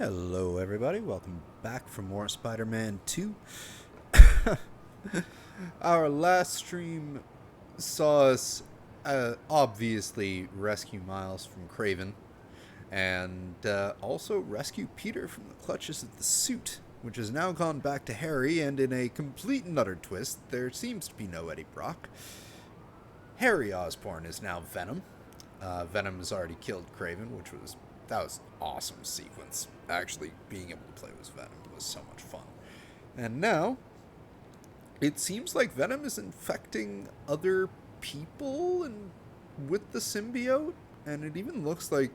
Hello, everybody. Welcome back for more Spider-Man 2. Our last stream saw us obviously rescue Miles from Craven and also rescue Peter from the clutches of the suit, which has now gone back to Harry, and in a complete and utter twist, there seems to be no Eddie Brock. Harry Osborn is now Venom. Venom has already killed Craven, that was an awesome sequence. Actually, being able to play with Venom was so much fun. And now, it seems like Venom is infecting other people and with the symbiote, and it even looks like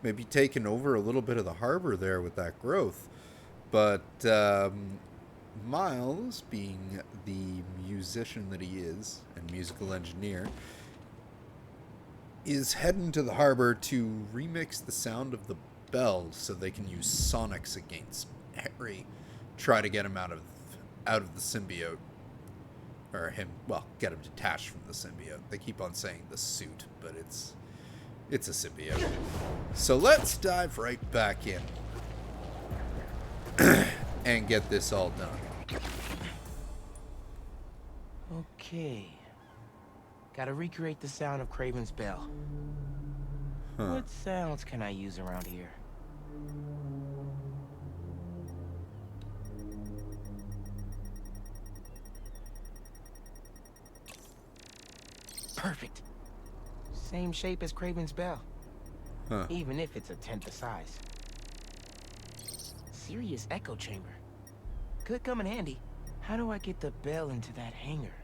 maybe taking over a little bit of the harbor there with that growth. But Miles, being the musician that he is and musical engineer, is heading to the harbor to remix the sound of the bell so they can use sonics against Harry. Try to get him out of the symbiote. Or him, well, get him detached from the symbiote. They keep on saying the suit, but it's a symbiote. So let's dive right back in and get this all done. Okay. Gotta recreate the sound of Craven's bell. What sounds can I use around here? Perfect. Same shape as Craven's bell. Even if it's a tenth the size. Serious echo chamber. Could come in handy. How do I get the bell into that hangar?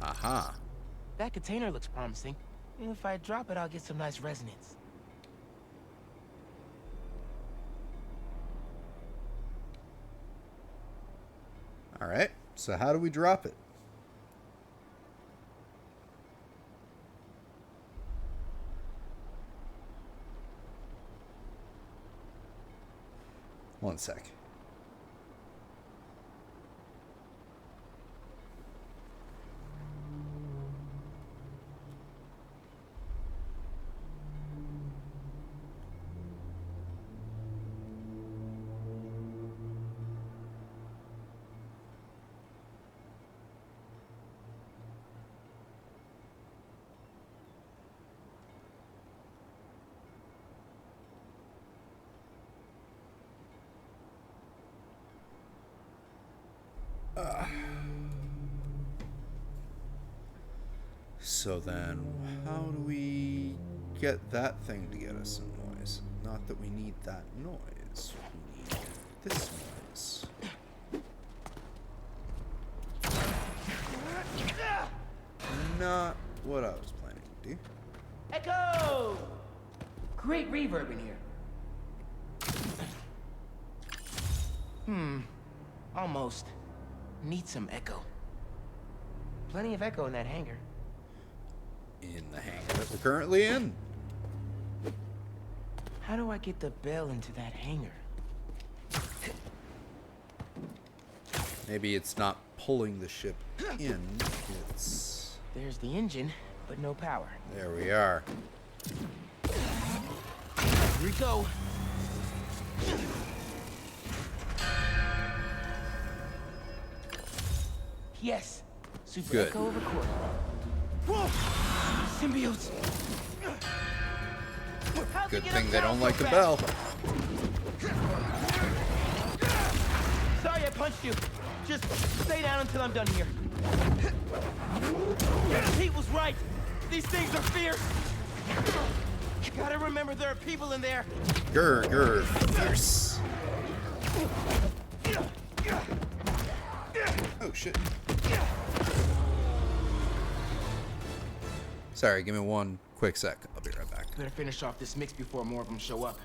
Aha. That container looks promising. If I drop it, I'll get some nice resonance. Alright, so how do we drop it? One sec. So then, how do we get that thing to get us some noise? Not that we need that noise. We need this noise. Not what I was planning to do. Echo! Great reverb in here. Almost. Need some echo. Plenty of echo in that hangar. In the hangar that we're currently in. How do I get the bell into that hangar? Maybe it's not pulling the ship in, it's... There's the engine, but no power. There we are. Here we go. Yes. Super Good. echo recorder. Whoa! Symbiotes! Good thing they don't like the bell. Sorry I punched you. Just stay down until I'm done here. Pete was right. These things are fierce. Gotta remember there are people in there. Grr, fierce. Oh, shit. Sorry, give me one quick sec. I'll be right back. Better finish off this mix before more of them show up.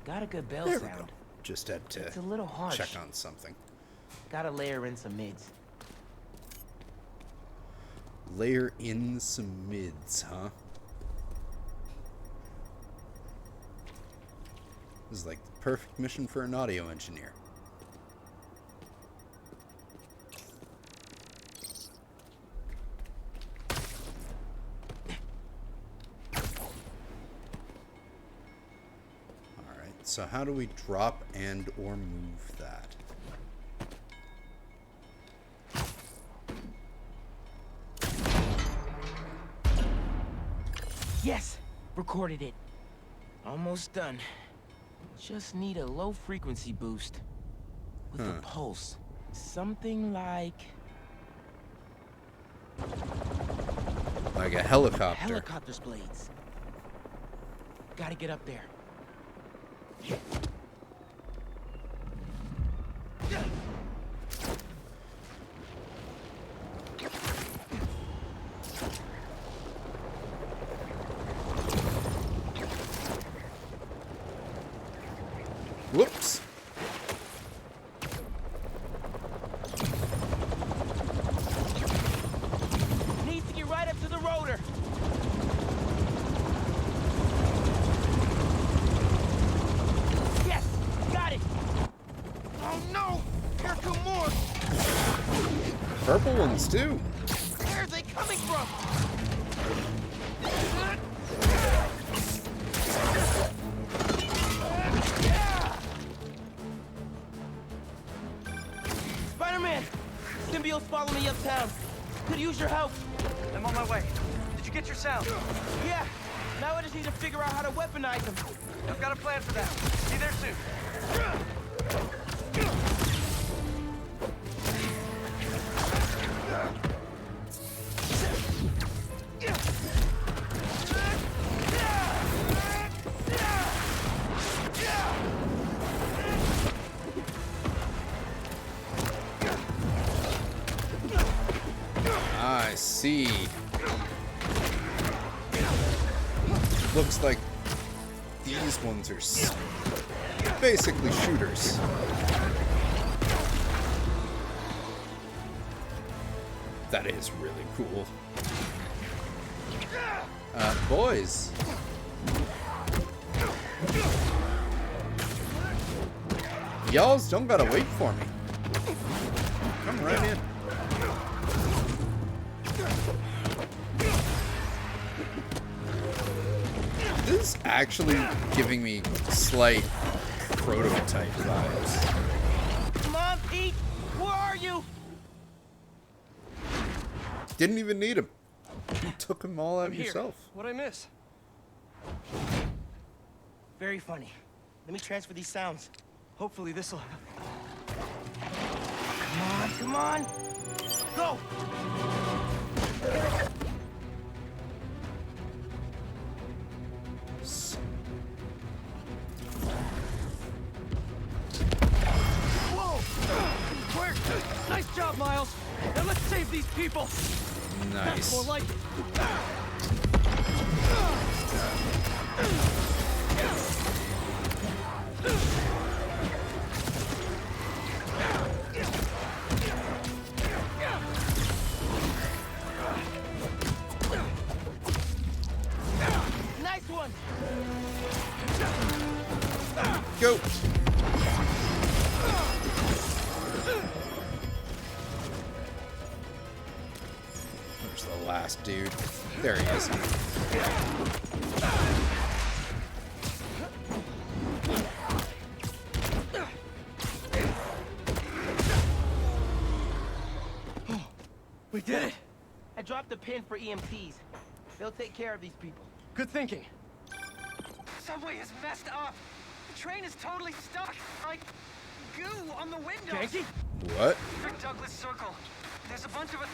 Got a good bell There we sound. go. Just had to It's a little harsh. check on something. Gotta layer in some mids. Layer in some mids, huh? This is like the perfect mission for an audio engineer. Alright, so how do we drop and or move that? Yes! Recorded it. Almost done. Just need a low frequency boost. With a pulse. Something like... Like a helicopter. helicopter's blades. Gotta get up there. Whoops. Needs to get right up to the rotor. Yes! Got it! Oh no! Here come more! Purple ones too. Where are they coming from? Spider-Man! Symbiote's following me uptown. Could use your help. I'm on my way. Did you get your sound? Yeah. Now I just need to figure out how to weaponize them. I've got a plan for that. Be there soon. I see. Looks like these ones are basically shooters. That is really cool. Boys. Y'alls don't gotta wait for me. Come right in. This is actually giving me slight prototype vibes. Come on, Pete! Where are you? Didn't even need him. You took them all out I'm here. yourself. What'd I miss? Very funny. Let me transfer these sounds. Hopefully this'll... Come on, come on! Go! Whoa! Work! Nice job, Miles! Now let's save these people! That's more Nice. like it. Nice one! Go. Where's the last dude? There he is. We did it! I dropped a pin for EMTs. They'll take care of these people. Good thinking. Subway is messed up. The train is totally stuck. Like goo on the windows. Yankee? What? Frick Douglas Circle. There's a bunch of us.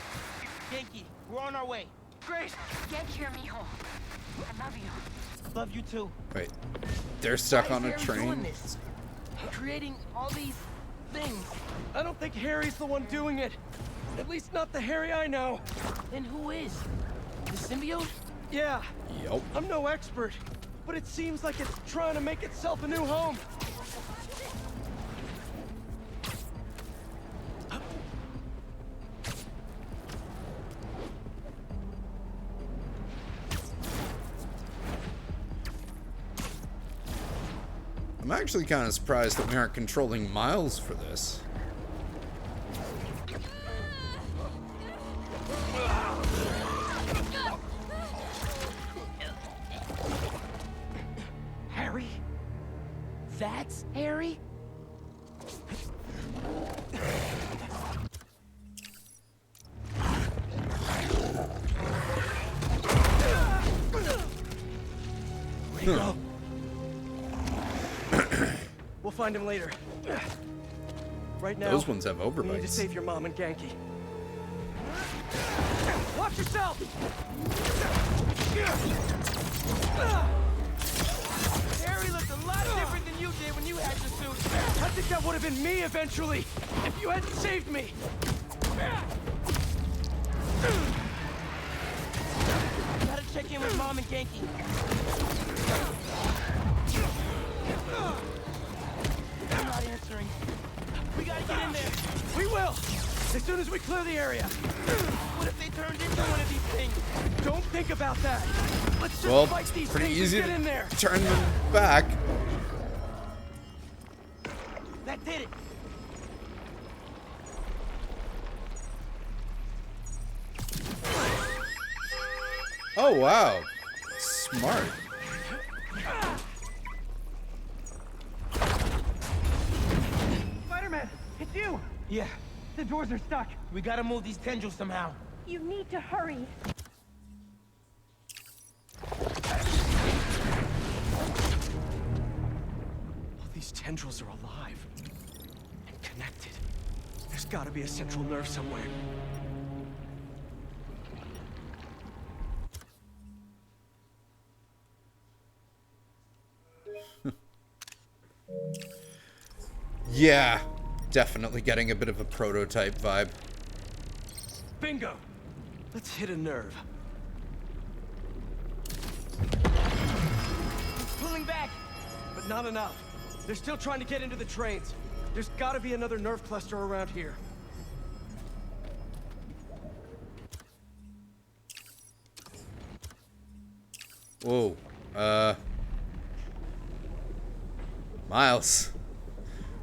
Yankee, we're on our way. Great. Get here, mijo. I love you. Love you too. Wait. They're stuck Why on is a Harry doing train? this? Creating all these things. I don't think Harry's the one doing it. At least not the Harry I know. Then who is? The symbiote? Yeah, Yup. I'm no expert, but it seems like it's trying to make itself a new home. I'm actually kind of surprised that we aren't controlling Miles for this. Harry? That's Harry? Where'd he go? We'll find him later. Right now, Those ones have we need to overbites. save your mom and Genki. Watch yourself! Harry looked a lot different than you did when you had your suit. I think that would have been me eventually, if you hadn't saved me. Gotta check in with Mom and Genki. I'm not answering. We gotta get in there. We will, as soon as we clear the area. What if they turned into one of these things? Don't think about that. Let's just Well, fight it's these pretty things easy and get in there. to turn them back. That did it. Oh, wow. Smart. Spider-Man, it's you. Yeah, The doors are stuck. we gotta move these tendrils somehow. You need to hurry. All these tendrils are alive and connected. There's gotta be a central nerve somewhere. Yeah, definitely getting a bit of a prototype vibe. Bingo! Let's hit a nerve. Pulling back. But not enough. They're still trying to get into the trains. There's gotta be another nerve cluster around here. Whoa. Miles.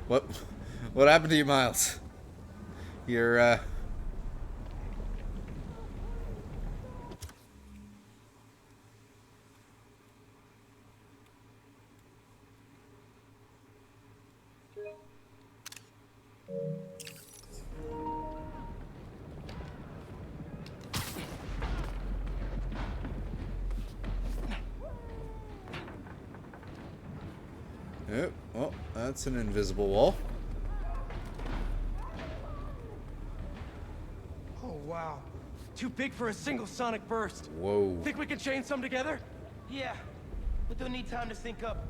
What happened to you, Miles? You're, oh, well, that's an invisible wall. Oh, wow. Too big for a single sonic burst. Whoa. Think we can chain some together? Yeah, but they'll need time to sync up.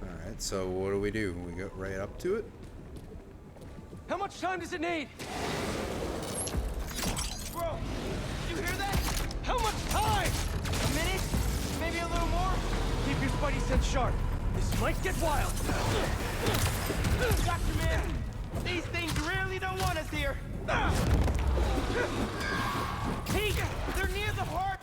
Alright, so what do? We go right up to it? How much time does it need? Bro, you hear that? How much time? A minute? Maybe a little more? Keep your spidey sense sharp. This might get wild. Doctor Man, these things really don't want us here. Pete, they're near the heart.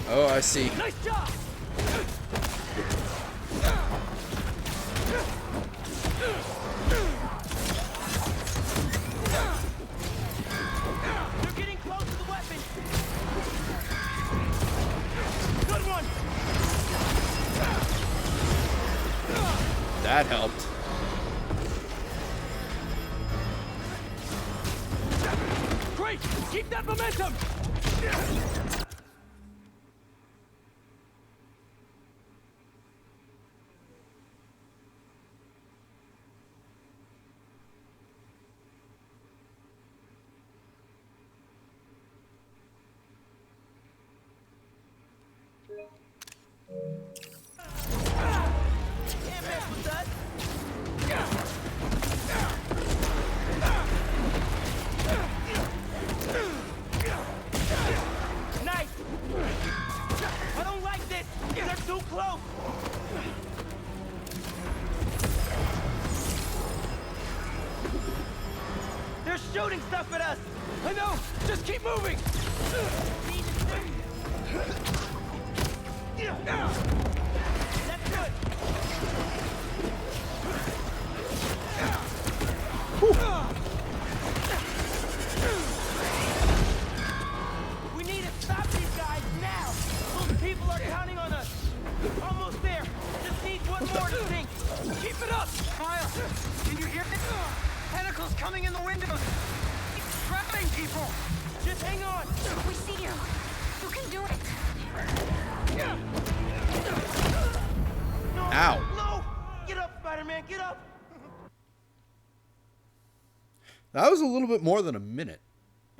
Oh, I see. Nice job! They're getting close to the weapon. Good one. That helped. Great! Keep that momentum! shooting stuff at us! I know! Just keep moving! That's good! We need to stop these guys now! Those people are counting on us! Almost there! Just need one more to sink! Keep it up! Miles, can you hear it? Tentacles coming in the windows! It's trapping people! Just hang on! We see you. You can do it. No! Ow. No! Get up, Spider-Man! Get up! That was a little bit more than a minute.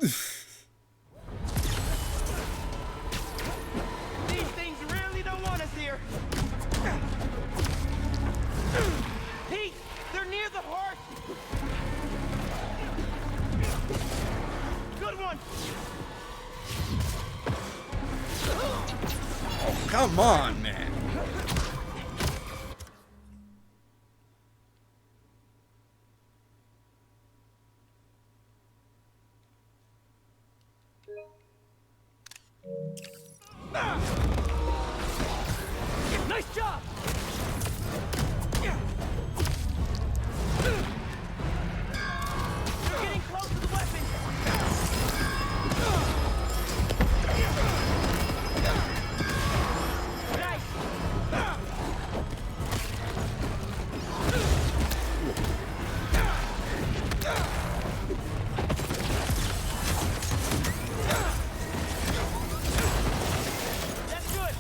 These things really don't want us here. Pete, they're near the horse. Good one. Come on, man. Nice job. You're getting close to the weapon. Nice. That's good.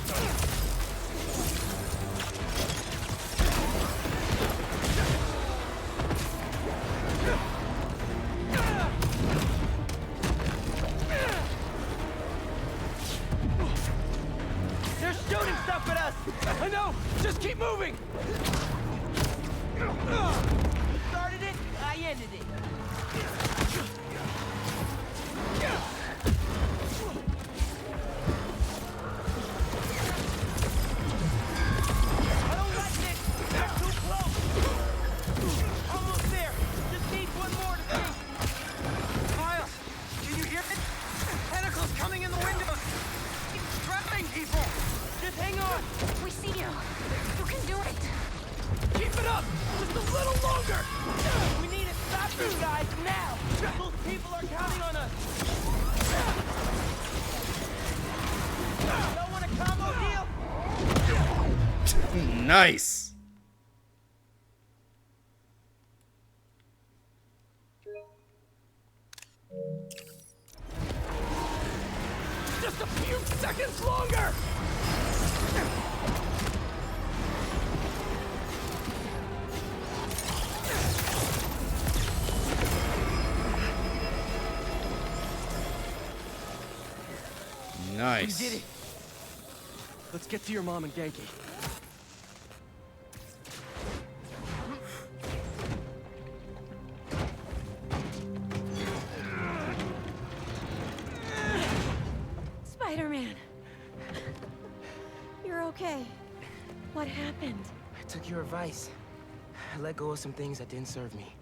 They're shooting stuff at us! I know! Just keep moving! You started it, I ended it. I don't like this! They're too close! Almost there! Just need one more to think! Miles, can you hear it? Tentacles coming in the windows! It's trapping people! Just hang on! We see you. You can do it. Keep it up! Just a little longer! We need to stop these guys now! Those people are counting on us! Don't want a combo deal? Nice. Just a few seconds longer! Nice. We did it! Let's get to your mom and Genki. Spider-Man. You're okay. What happened? I took your advice. I let go of some things that didn't serve me.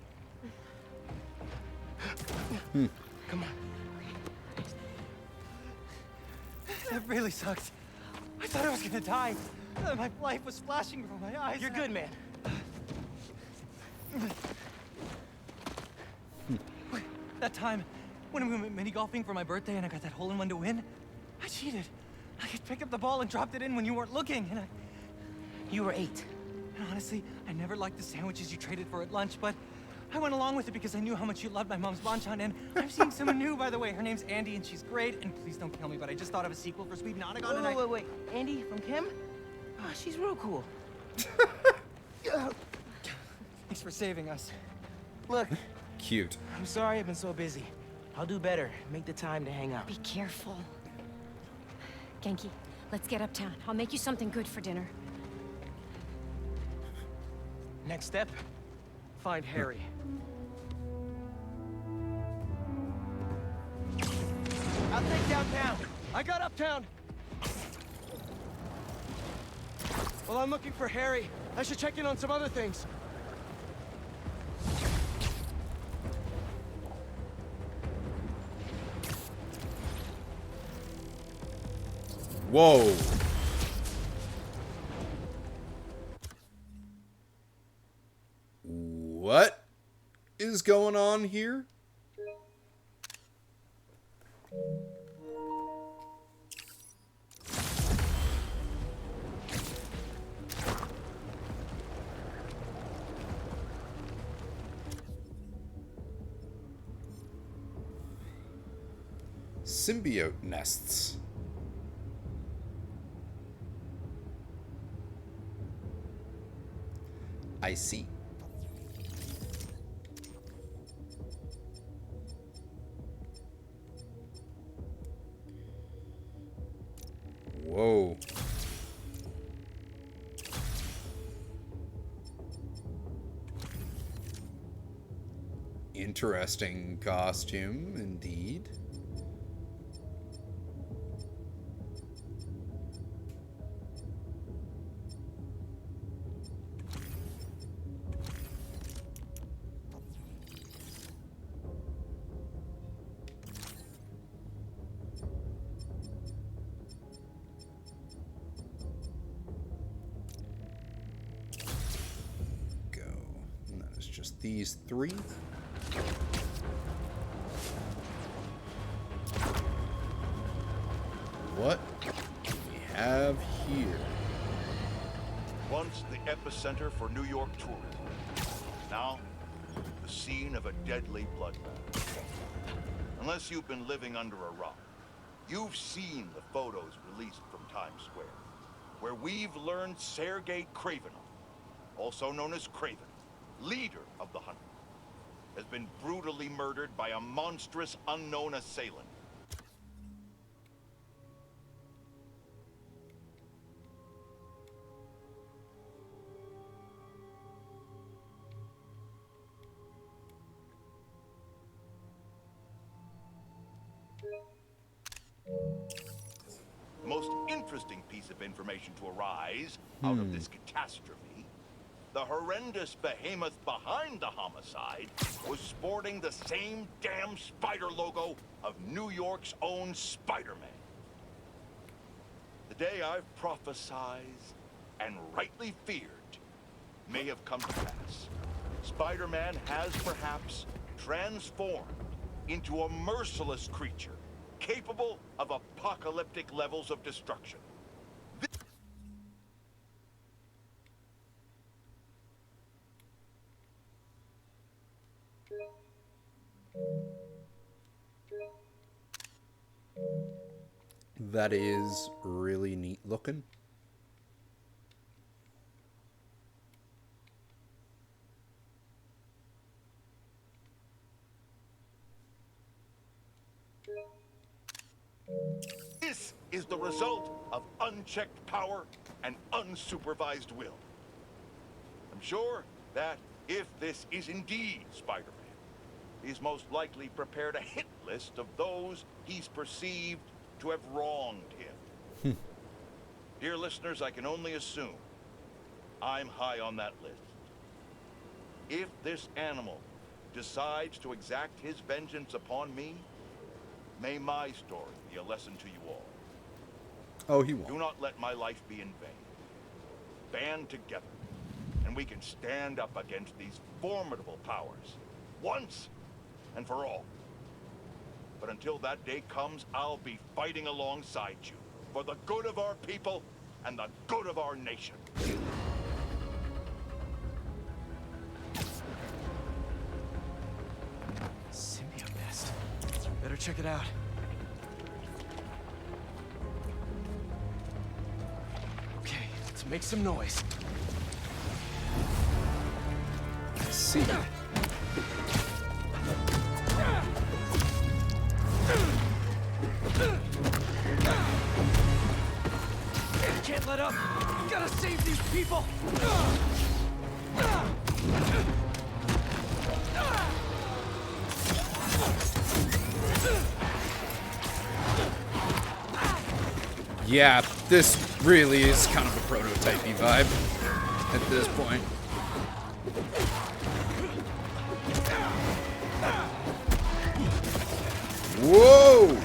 Come on. That really sucks. I thought I was gonna die. My life was flashing before my eyes. You're good, man. That time, when we went mini golfing for my birthday and I got that hole-in-one to win, I cheated. I could pick up the ball and dropped it in when you weren't looking, and You were 8. and honestly, I never liked the sandwiches you traded for at lunch, but I went along with it because I knew how much you loved my mom's banchan, and I'm seeing someone new, by the way. Her name's Andy, and she's great, and please don't kill me, but I just thought of a sequel for Sweet Nonagon, and Wait. Andy from Kim? Oh, she's real cool. Thanks for saving us. Look, Cute. I'm sorry I've been so busy. I'll do better. Make the time to hang out. Be careful. Genki, let's get uptown. I'll make you something good for dinner. Next step, find Harry. I'll take downtown. I got uptown. Well, I'm looking for Harry. I should check in on some other things. Whoa. What is going on here? Symbiote nests. I see. Whoa. Interesting costume, indeed. Just these three. What do we have here? Once the epicenter for New York tourism. Now, the scene of a deadly bloodbath. Unless you've been living under a rock, you've seen the photos released from Times Square, where we've learned Sergei Kravenov, also known as Kraven, leader of the Hunt, has been brutally murdered by a monstrous unknown assailant. The most interesting piece of information to arise out of this catastrophe: the horrendous behemoth behind the homicide was sporting the same damn spider logo of New York's own Spider-Man. The day I've prophesied and rightly feared may have come to pass. Spider-Man has perhaps transformed into a merciless creature capable of apocalyptic levels of destruction. That is really neat looking. This is the result of unchecked power and unsupervised will. I'm sure that if this is indeed Spider-Man, he's most likely prepared a hit list of those he's perceived to have wronged him. Dear listeners, I can only assume I'm high on that list. If this animal decides to exact his vengeance upon me, may my story be a lesson to you all. Oh, he won't. Do not let my life be in vain. Band together, and we can stand up against these formidable powers, once and for all. But until that day comes, I'll be fighting alongside you for the good of our people and the good of our nation. Symbiote nest. Better check it out. Okay, let's make some noise. I see. Can't let up. We gotta save these people. Yeah, this really is kind of a prototypey vibe at this point. Whoa!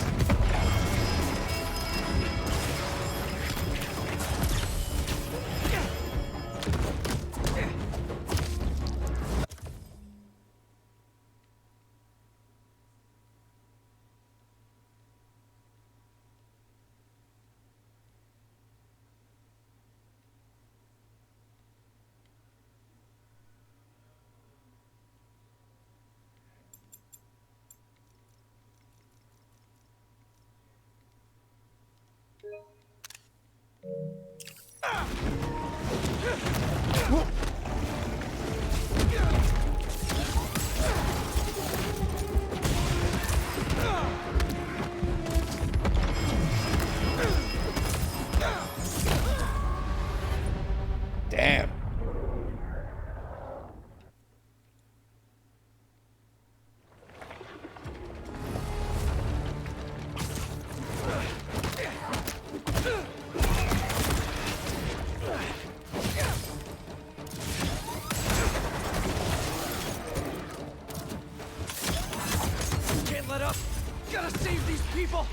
Gotta save these people!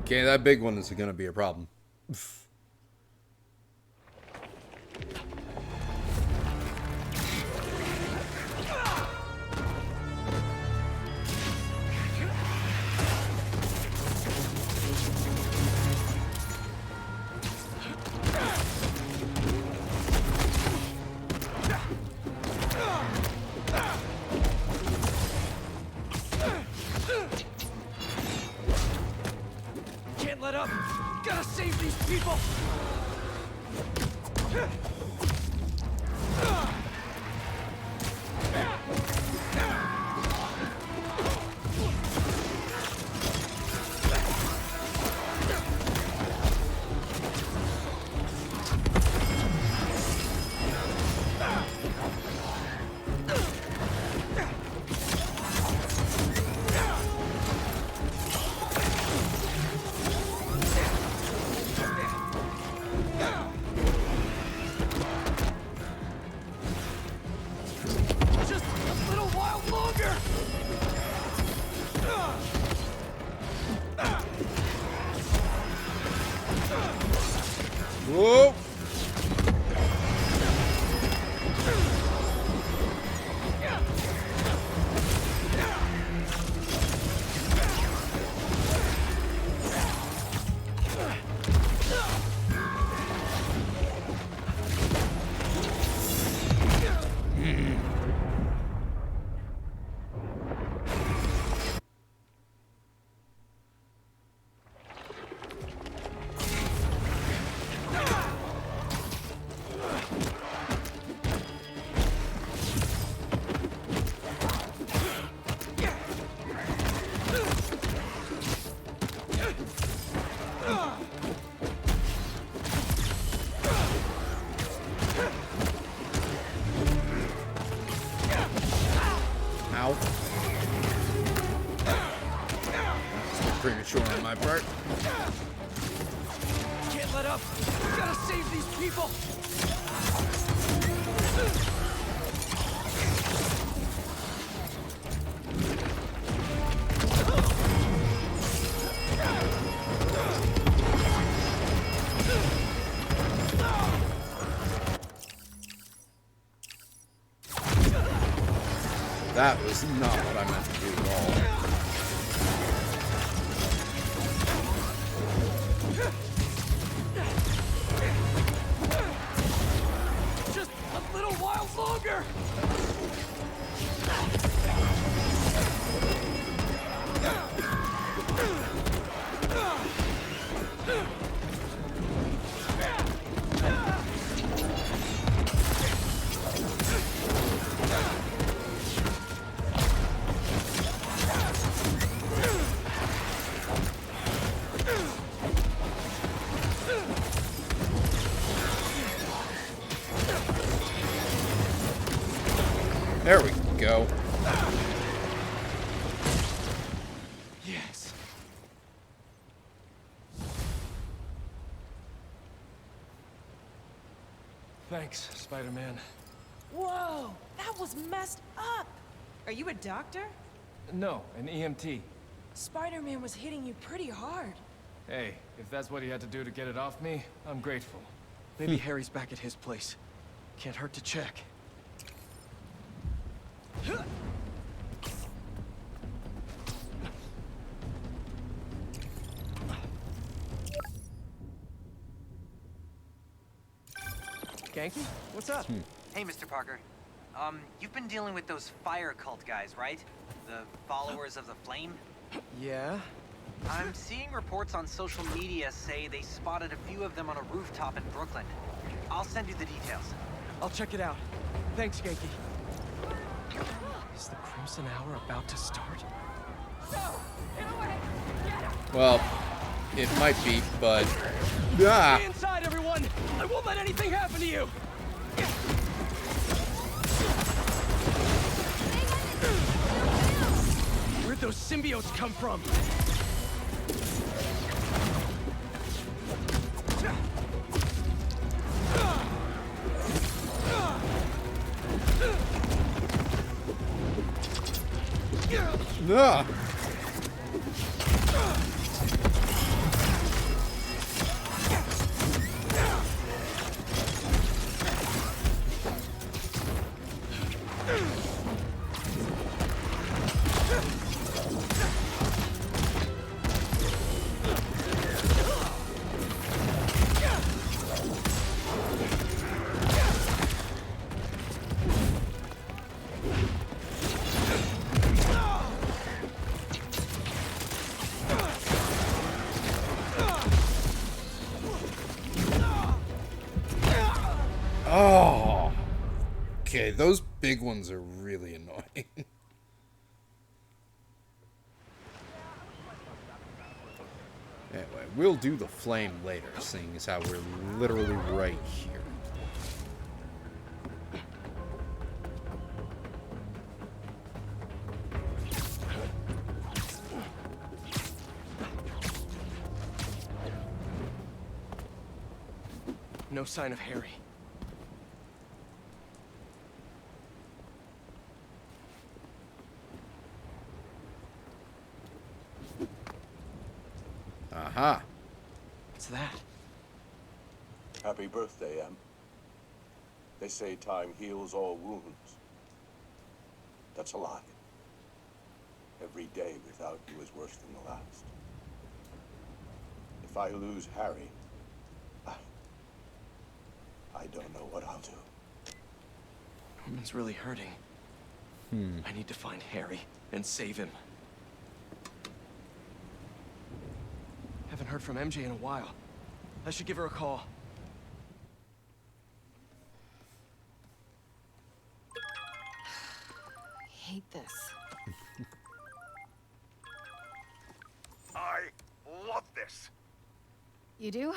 Okay, that big one is gonna be a problem. Can't let up! Gotta save these people! Just a little while longer! Whoa! Ow. That's premature on my part. Can't let up! Gotta save these people! That was not what I meant to do at all. Just a little while longer! There we go. Yes. Thanks, Spider-Man. Whoa, that was messed up. Are you a doctor? No, an EMT. Spider-Man was hitting you pretty hard. Hey, if that's what he had to do to get it off me, I'm grateful. Maybe Harry's back at his place. Can't hurt to check. Ganke? What's up? Hey, Mr. Parker. You've been dealing with those fire cult guys, right? The followers of the flame? Yeah? I'm seeing reports on social media say they spotted a few of them on a rooftop in Brooklyn. I'll send you the details. I'll check it out. Thanks, Ganke. Is the Crimson an hour about to start? Well, it might be, but... Ah! Stay inside, everyone! I won't let anything happen to you! Where'd those symbiotes come from? Ah! Oh! Okay, those big ones are really annoying. Anyway, we'll do the flame later, seeing as how we're literally right here. No sign of Harry. Aha! What's that? Happy birthday, Em. They say time heals all wounds. That's a lie. Every day without you is worse than the last. If I lose Harry, I don't know what I'll do. Norman's really hurting. I need to find Harry and save him. Haven't heard from MJ in a while. I should give her a call. I hate this. I love this. You do?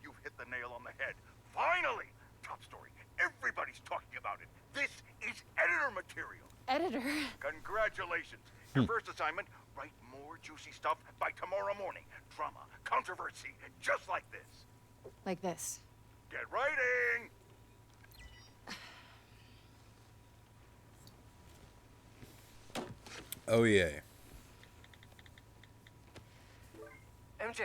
You've hit the nail on the head. Finally! Top story. Everybody's talking about it. This is editor material. Editor? Congratulations. Your first assignment, write more juicy stuff by tomorrow morning. Drama, controversy, just like this. Like this. Get writing! Oh, yeah. MJ,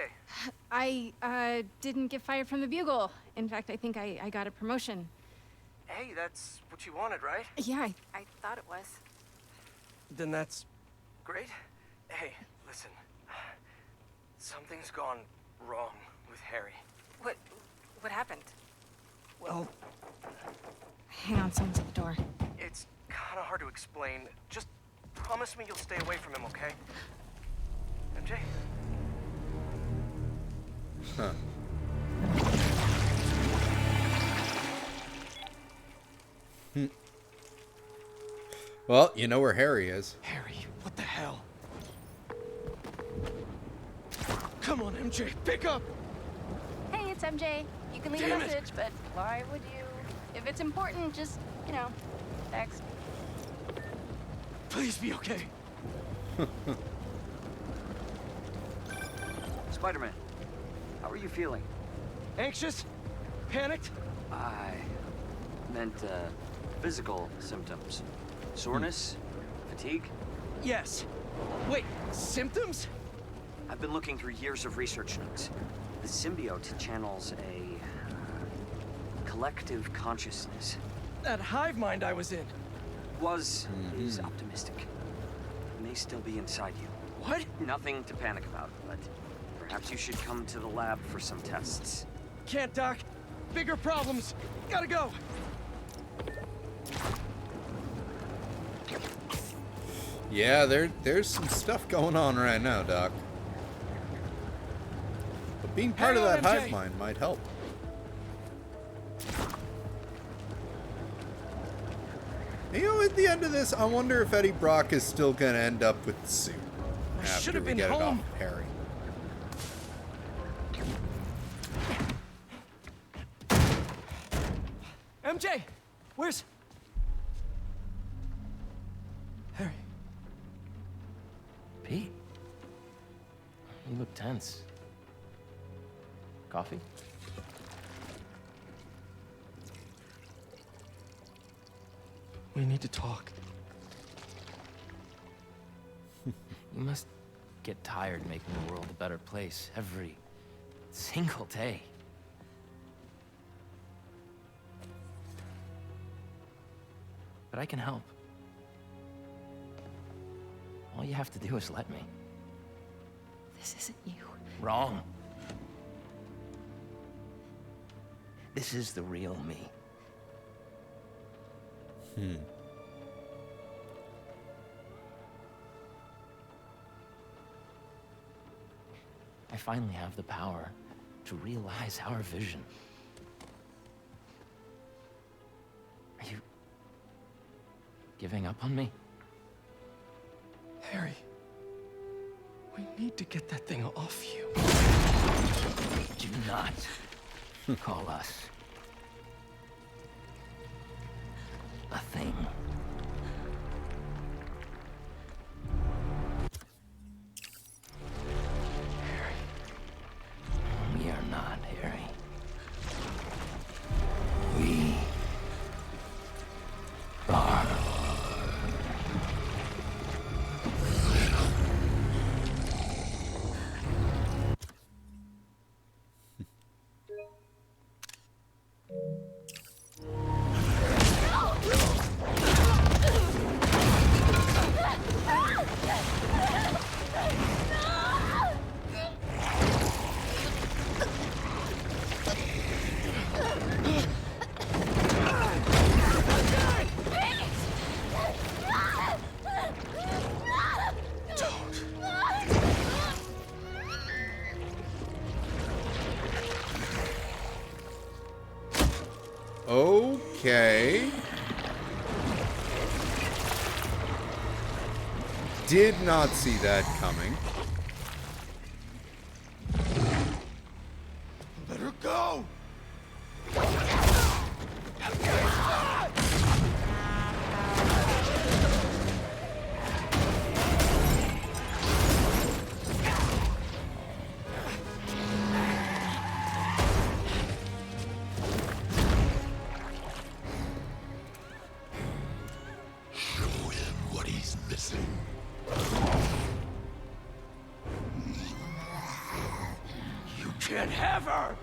I didn't get fired from the Bugle. In fact, I think I got a promotion. hey, that's what you wanted, right? Yeah, I thought it was. Then that's... Great. Hey, listen. Something's gone wrong with Harry. What happened? Well, Hang on, someone's at the door. it's kind of hard to explain. Just promise me you'll stay away from him, okay? MJ? Huh. Well, you know where Harry is. Harry, what the hell? Come on, MJ, pick up! Hey, it's MJ. You can leave Damn a it. message, but why would you? If it's important, just, text. Please be okay. Spider-Man, how are you feeling? Anxious? Panicked? I meant, physical symptoms. Soreness? Fatigue? Yes. Wait, symptoms? I've been looking through years of research notes. The symbiote channels a collective consciousness. That hive mind I was in. Is optimistic. May still be inside you. What? Nothing to panic about, but perhaps you should come to the lab for some tests. Can't, Doc. Bigger problems. Gotta go. Yeah, there's some stuff going on right now, Doc. But being part Hang of on, that MJ. hive mind might help. You know, at the end of this, I wonder if Eddie Brock is still going to end up with the suit should after have we been get it home. off of Harry. MJ, where's Harry? Pete, you look tense. Coffee? We need to talk. You must get tired making the world a better place every single day. But I can help. All you have to do is let me. This isn't you. Wrong. This is the real me. I finally have the power to realize our vision. Are you giving up on me? Harry, we need to get that thing off you. Do not call us a thing. We are not, Harry. We are. Okay. Did not see that coming. Let her go! Show him what he's missing. You can't have her!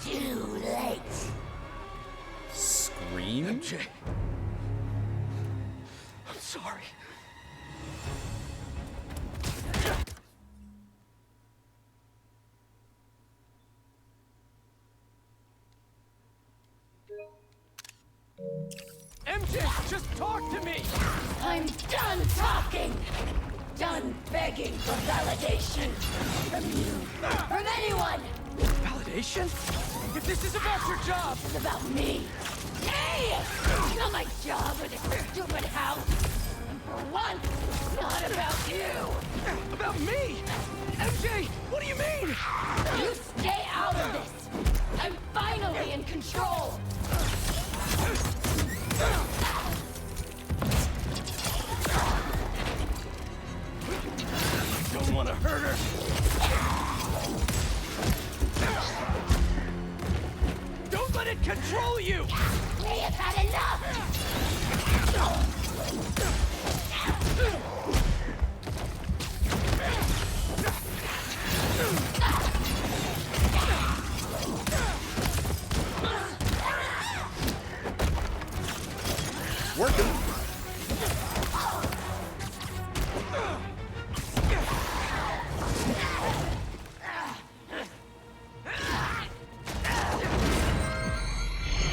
Too late. Scream? MJ. I'm sorry. MJ, just talk to me! I'm done talking! Done begging for validation! From you! From anyone! Validation? If this is about your job! It's about me! Hey! Not my job or this stupid house! And for once, it's not about you! About me? MJ, what do you mean? You stay out of this! I'm finally in control! I don't want to hurt her! Don't let it control you! We have had enough! Working.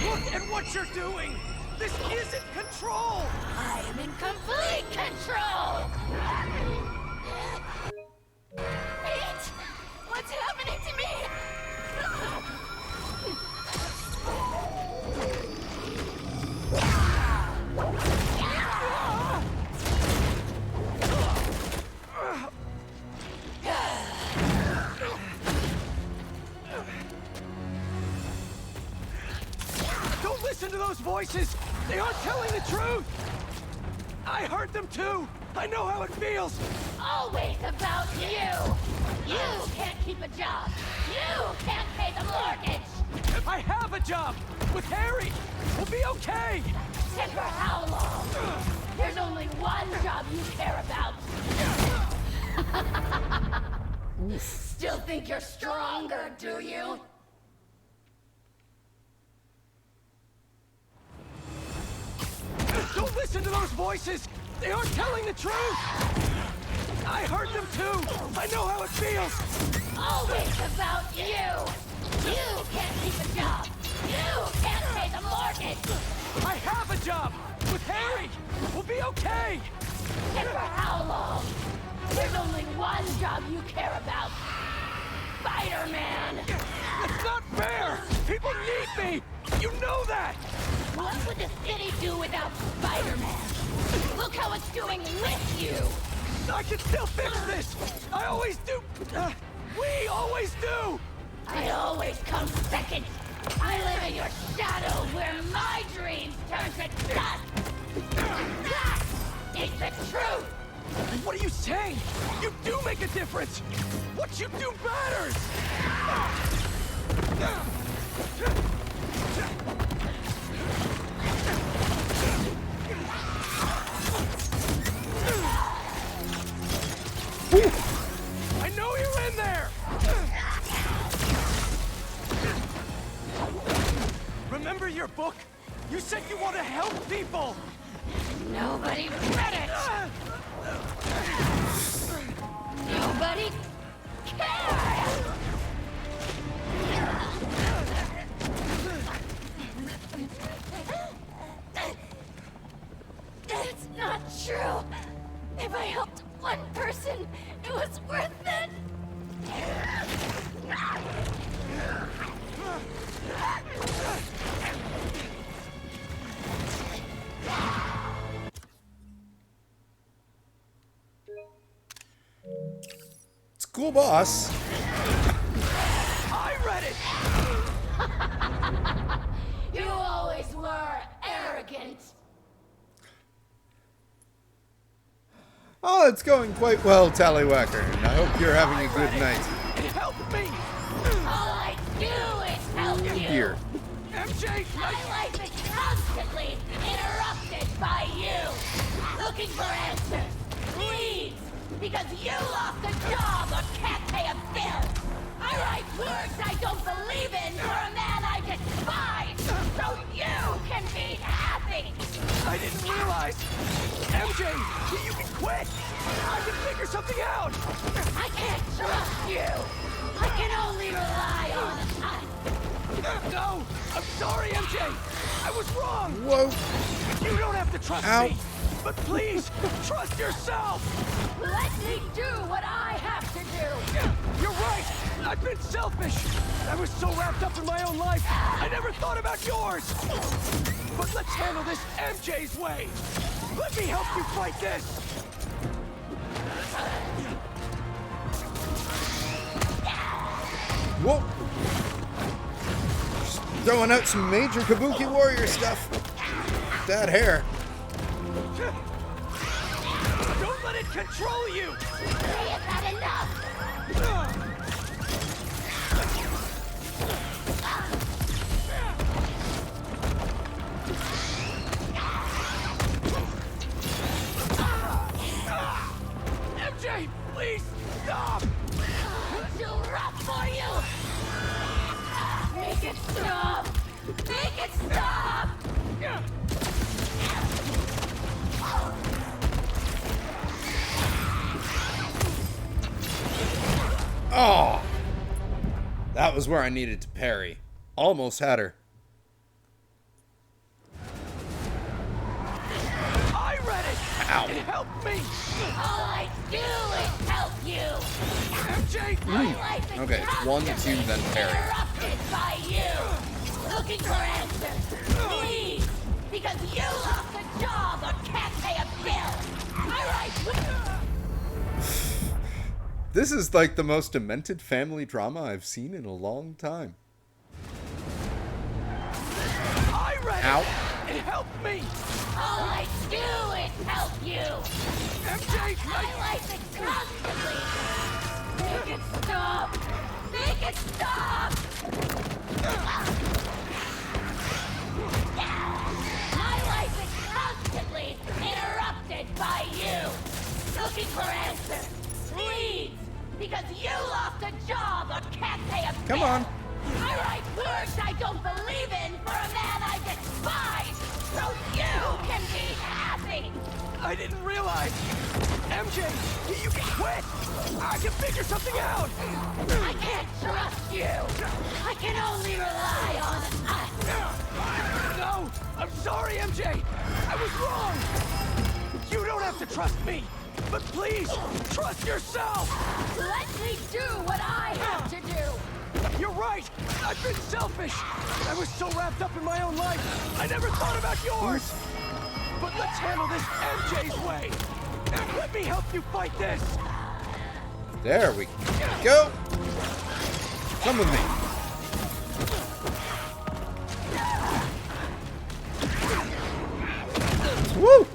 Look at what you're doing! This isn't control! I am in complete control! Pete! What's happening to me? voices! They aren't telling the truth! I heard them too! I know how it feels! Always about you! You can't keep a job! You can't pay the mortgage! I have a job! With Harry! We'll be okay! And for how long? There's only one job you care about! Still think you're stronger, do you? Don't listen to those voices! They aren't telling the truth! I heard them too! I know how it feels! Always about you! You can't keep a job! You can't pay the mortgage! I have a job! With Harry! We'll be okay! And for how long? There's only one job you care about! Spider-Man! It's not fair! People need me! You know that! What would the city do without Spider-Man? Look how it's doing with you! I can still fix this! I always do! We always do! I always come second! I live in your shadow where my dreams turn to dust! That is the truth! What are you saying? You do make a difference! What you do matters! I know you're in there! Remember your book? You said you want to help people! Nobody read it! Nobody cares! That's not true! If I helped one person, it was worth it! It's a cool boss. I read it! You always were arrogant! Oh, it's going quite well, Tallywhacker, and I hope you're having a good night. Help me! All I do is help you! Here. MJ! My life is constantly interrupted by you! Looking for answers! Please! Because you lost a job or can't pay a bill! I write words I don't believe in for a man I despise! So you can be happy! I didn't realize! MJ, you can quit! I can figure something out! I can't trust you! I can only rely on us! No! I'm sorry, MJ! I was wrong! Whoa. You don't have to trust Ow. me! But please, trust yourself! Let me do what I have to do! You're right! I've been selfish! I was so wrapped up in my own life, I never thought about yours! But let's handle this MJ's way! Let me help you fight this! Whoa. Just throwing out some major Kabuki Warrior stuff. That hair. Don't let it control you! Say it's not enough! MJ, please stop! Too rough for you! Make it stop! Make it stop! Oh. That was where I needed to parry. Almost had her. I read it! Ow. It helped me! All I do is help you! MJ! My life is Okay, it's 1, 2, constantly then parry. interrupted by you! Looking for answers! Please! Because you lost a job or can't pay a bill! I write... This is like the most demented family drama I've seen in a long time. I read Ow. it! Help me! All I do is help you! MJ, My life is constantly... Make it stop! Make it stop! My life is constantly interrupted by you! Looking for answers! Leads! Because you lost a job or can't pay a bill! Come on. I write words I don't believe in for a man I despise! So you can be happy! I didn't realize! MJ, you can quit! I can figure something out! I can't trust you! I can only rely on us! No! I'm sorry, MJ! I was wrong! You don't have to trust me! But please, trust yourself! Let me do what I have to do! You're right! I've been selfish! I was so wrapped up in my own life, I never thought about yours! But let's handle this MJ's way! Let me help you fight this! There we go. Come with me. Woo!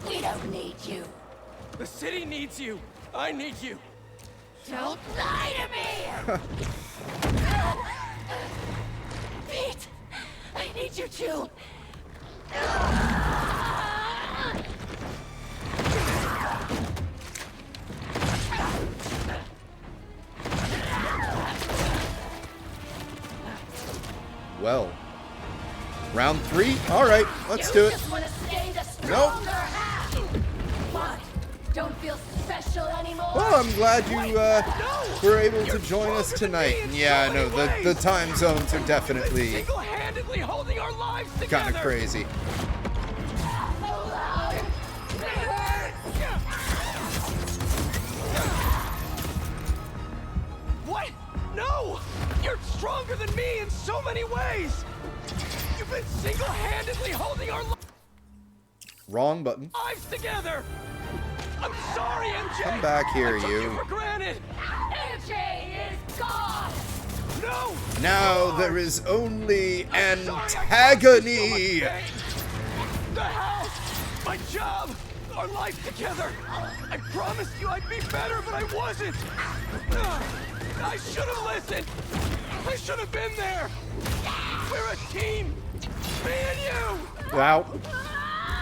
We don't need you. The city needs you! I need you! Don't lie to me! Pete! I need you too! Well, round 3. All right, let's do You it. just want to stay the Nope. stronger half! What? Don't feel special anymore? Well, I'm glad you were able to join us tonight. And yeah, I know the time zones are definitely Single-handedly holding our lives together! kind of crazy. What? No! You're stronger than me in so many ways! You've been single-handedly holding our Wrong button. lives together! I'm sorry, MJ! Come back here, I took you. you for granted! MJ is gone! No! Now there is only I'm sorry I caused you so antagony. much pain. The house! My job! Our life together! I promised you I'd be better, but I wasn't! I should have listened! I should have been there! We're a team! Me and you! Wow.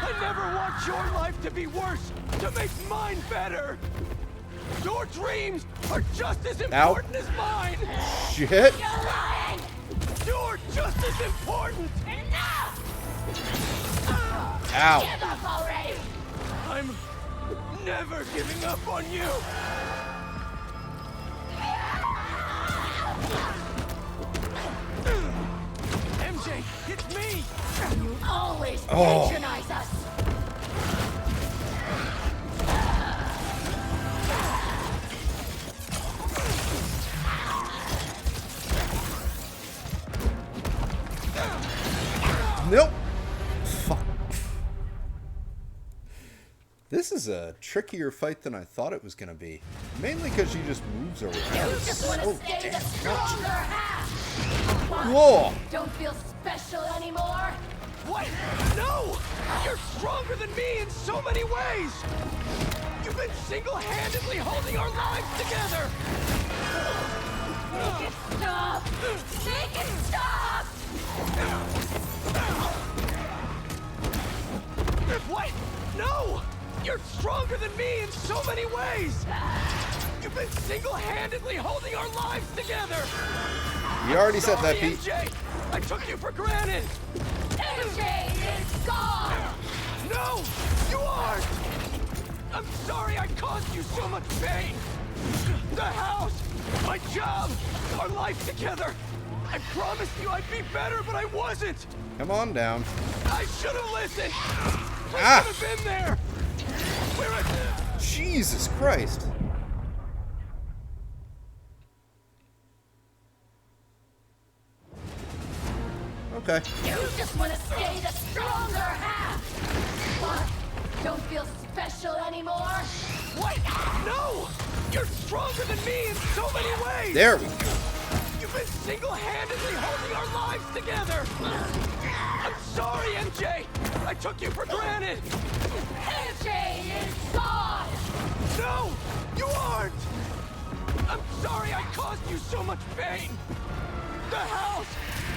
I never want your life to be worse, to make mine better! Your dreams are just as important as mine! Shit. You're lying! You're just as important! Enough! Ow. Give up already! I'm never giving up on you! MJ, it's me! You always Oh. patronize us! Nope. Fuck. This is a trickier fight than I thought it was going to be. Mainly because she just moves around. You just want to so stay the damn stronger much. half! What? Whoa. Don't feel special anymore? What? No! You're stronger than me in so many ways! You've been single-handedly holding our lives together! Make it stop! Make it stop! What? No! You're stronger than me in so many ways! You've been single-handedly holding our lives together! You already said that, Sorry, Pete. MJ! I took you for granted! MJ is gone! No! You aren't! I'm sorry I caused you so much pain! The house! My job! Our life together! I promised you I'd be better, but I wasn't! Come on down. I should have listened! I Ah. should have been there! We're a... Jesus Christ. Okay. You just want to stay the stronger half! What? Don't feel special anymore? Wait! No! You're stronger than me in so many ways! There we go. You've been single-handedly holding our lives together! I'm sorry, MJ! I took you for granted! MJ is gone! No! You aren't! I'm sorry I caused you so much pain! The house!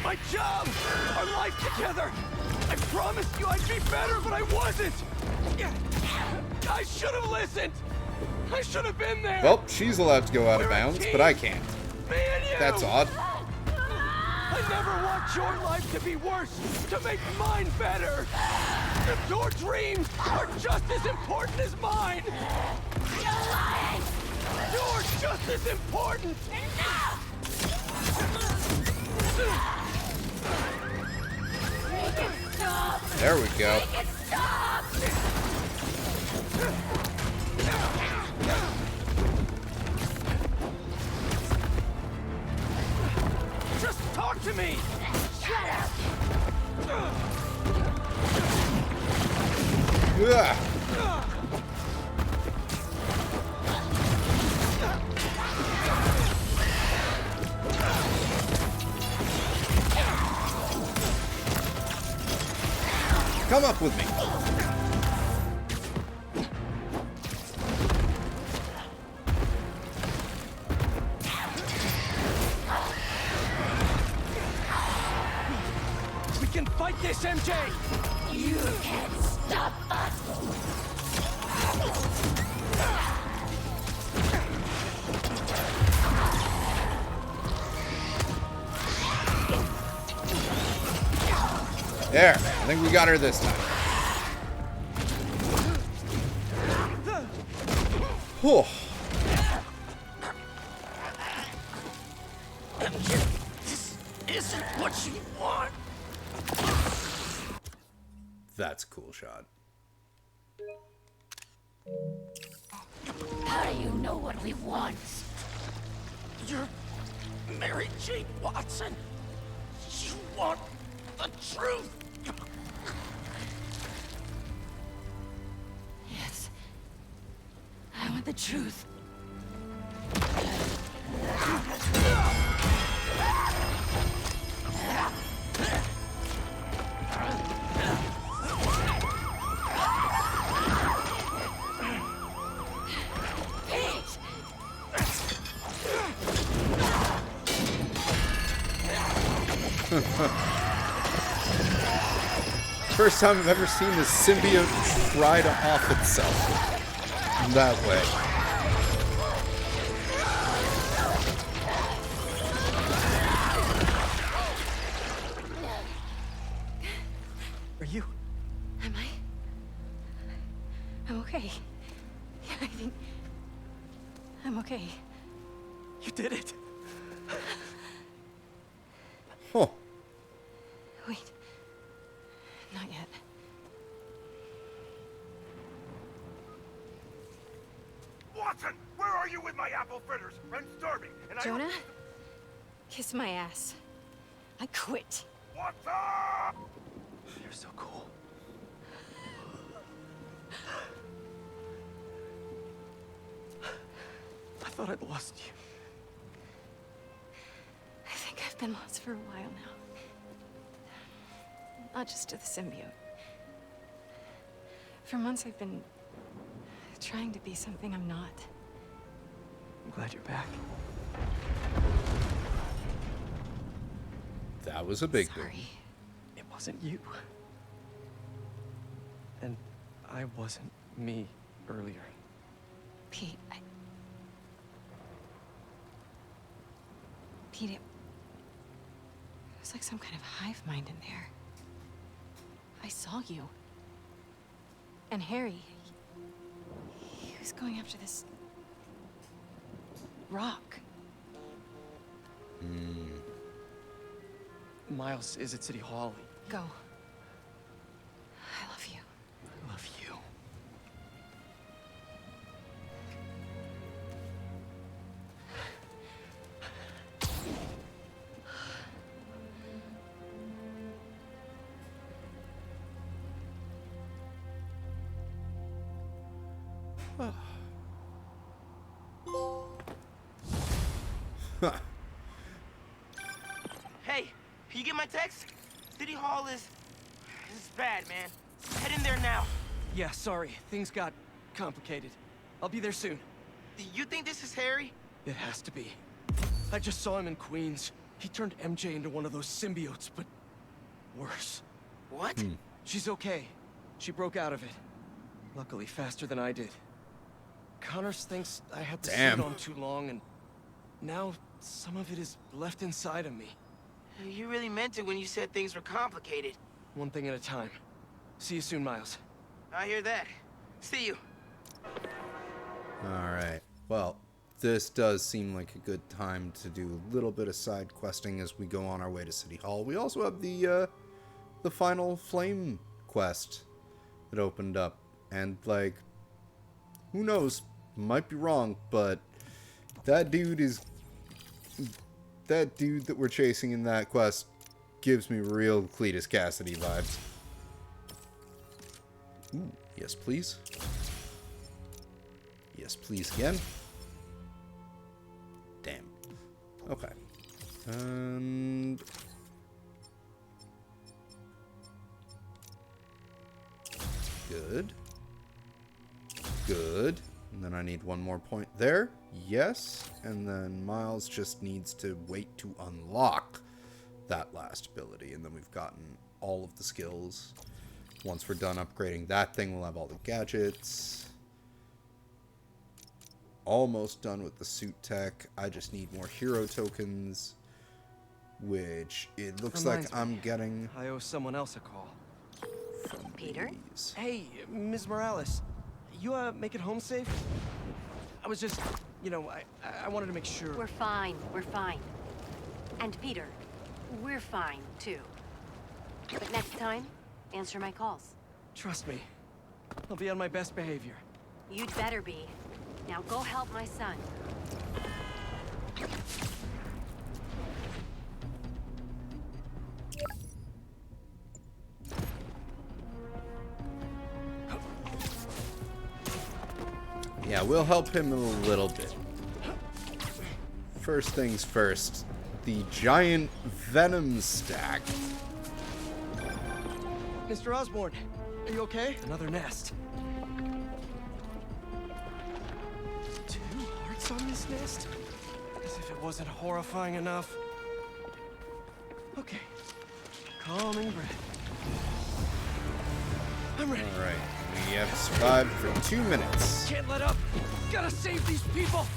My job! Our life together! I promised you I'd be better, but I wasn't! I should have listened! I should have been there! Well, she's allowed to go out of We're a bounds, team. but I can't. Me and you! That's odd. I never want your life to be worse, to make mine better! Your dreams are just as important as mine! You're lying! You're just as important! Enough! Make it stop! There we go. Make it stop! Just talk to me! Shut up! Ugh. Come up with me. We can fight this, MJ! You can't stop us! There. I think we got her this time. Whew. This isn't what you want! That's a cool shot. How do you know what we want? You're Mary Jane Watson. You want the truth. Yes. I want the truth. First time I've ever seen a symbiote try to off itself in that way. Are you? Am I? I'm okay. Yeah, I think... I'm okay. You did it. Huh. Wait. Not yet. Watson, where are you with my apple fritters? I'm starving, and Jonah? Kiss my ass. I quit. Watson! You're so cool. I thought I'd lost you. I think I've been lost for a while now. Not just to the symbiote. For months I've been trying to be something I'm not. I'm glad you're back. That was a big Sorry. thing. It wasn't you. And I wasn't me earlier. Pete, Pete, it was like some kind of hive mind in there. I saw you. And Harry, he was going after this rock. Miles is at City Hall. Go. I love you. I love you. Hey, you get my text? City Hall is bad, man. Head in there now. Yeah, sorry. Things got complicated. I'll be there soon. You think this is Harry? It has to be. I just saw him in Queens. He turned MJ into one of those symbiotes, but worse. What? She's okay. She broke out of it. Luckily, faster than I did. Connors thinks I had the suit on too long, and now some of it is left inside of me. You really meant it when you said things were complicated. One thing at a time. See you soon, Miles. I hear that. See you. Alright. Well, this does seem like a good time to do a little bit of side questing as we go on our way to City Hall. We also have the final flame quest that opened up. And, like, who knows? Might be wrong, but that dude that we're chasing in that quest gives me real Cletus Cassidy vibes. Ooh, yes please. Yes please again. Damn. Okay. And... good. Good. And then I need one more point there. Yes. And then Miles just needs to wait to unlock that last ability. And then we've gotten all of the skills. Once we're done upgrading that thing, we'll have all the gadgets. Almost done with the suit tech. I just need more hero tokens, which it looks like I'm getting. I owe someone else a call. From Peter? these. Hey, Ms. Morales. You, make it home safe? I was just, you know, I wanted to make sure. We're fine. We're fine. And Peter, we're fine, too. But next time, answer my calls. Trust me. I'll be on my best behavior. You'd better be. Now go help my son. Yeah, we'll help him a little bit. First things first, the giant venom stack. Mr. Osborn, are you okay? Another nest. 2 hearts on this nest? As if it wasn't horrifying enough. Okay. Calming breath. I'm ready. Alright, we have survived for 2 minutes. Can't let up. Gotta save these people.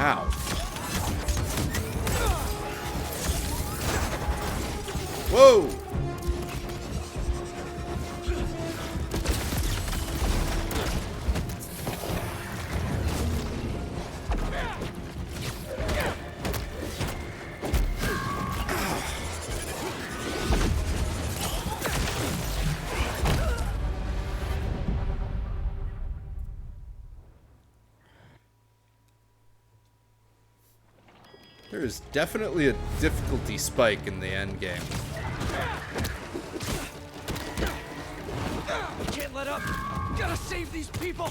Ow. Whoa! There's definitely a difficulty spike in the end game. Can't let up. Gotta save these people.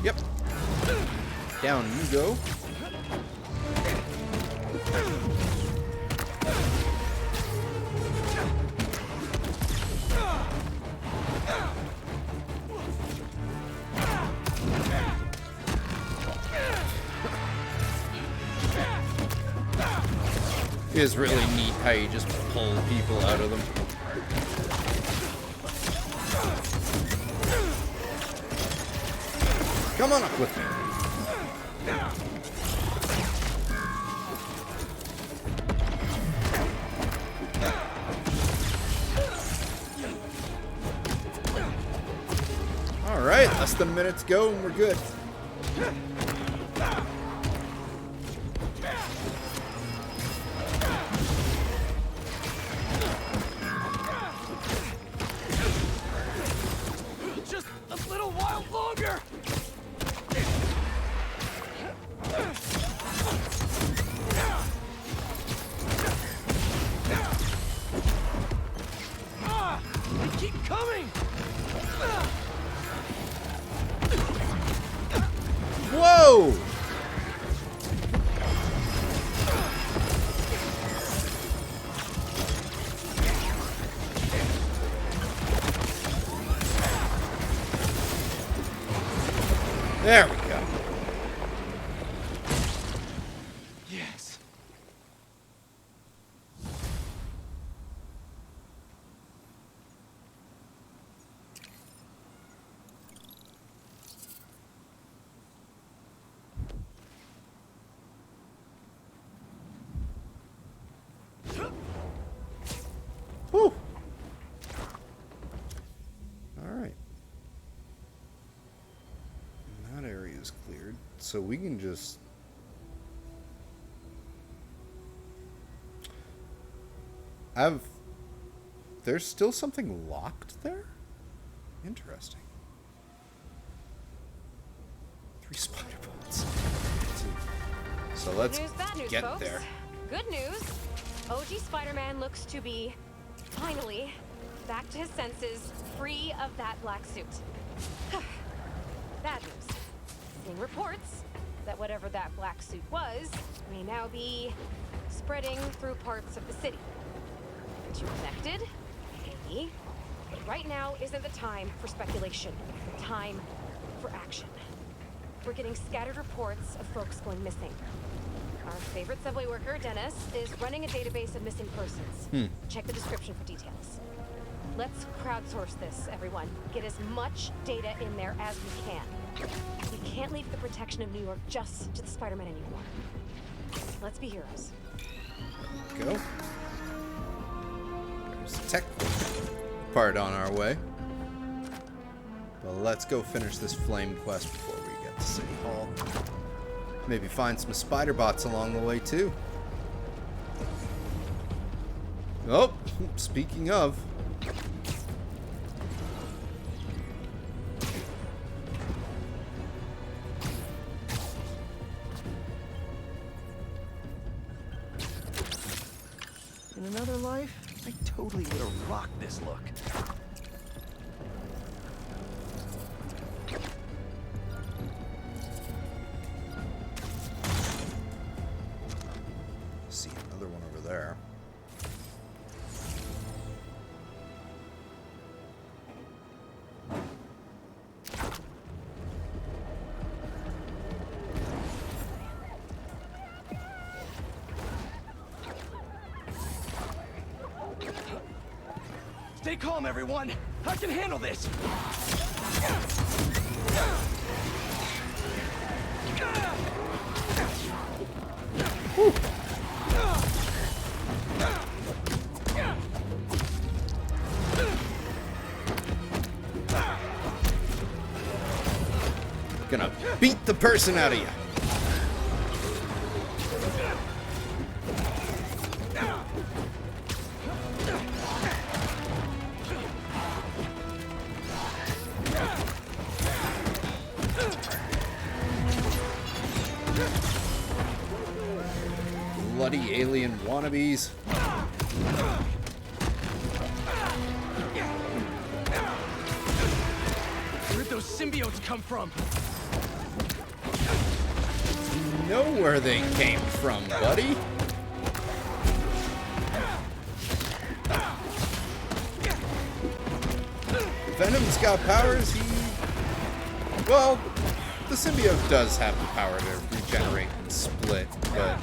Yep. Down you go. It is really neat how you just pull people out of them. Come on up with me. Alright, less than a minute to go and we're good. Just a little while longer! They keep coming! Whoa! There we go. Yes. Whew. Alright. That area is cleared, so we can just... There's still something locked there? Interesting. 3 spider bots. So let's Bad news, get folks. there. Good news. OG Spider-Man looks to be, finally, back to his senses, free of that black suit. Bad news. Seeing reports that whatever that black suit was may now be spreading through parts of the city. Too connected? Maybe. But right now isn't the time for speculation. Time for action. We're getting scattered reports of folks going missing. Our favorite subway worker, Dennis, is running a database of missing persons. Check the description for details. Let's crowdsource this, everyone. Get as much data in there as we can. We can't leave the protection of New York just to the Spider-Man anymore. Let's be heroes. Go. There's a tech part on our way. But let's go finish this flame quest before we get to City Hall. Maybe find some spider bots along the way too. Oh, speaking of. In another life, I totally would have rocked this look. See another one over there. Stay calm, everyone. I can handle this. Gonna beat the person out of you. Bloody alien wannabes. Where'd those symbiotes come from? You know where they came from, buddy. Venom's got powers, well, the symbiote does have the power to regenerate and split, but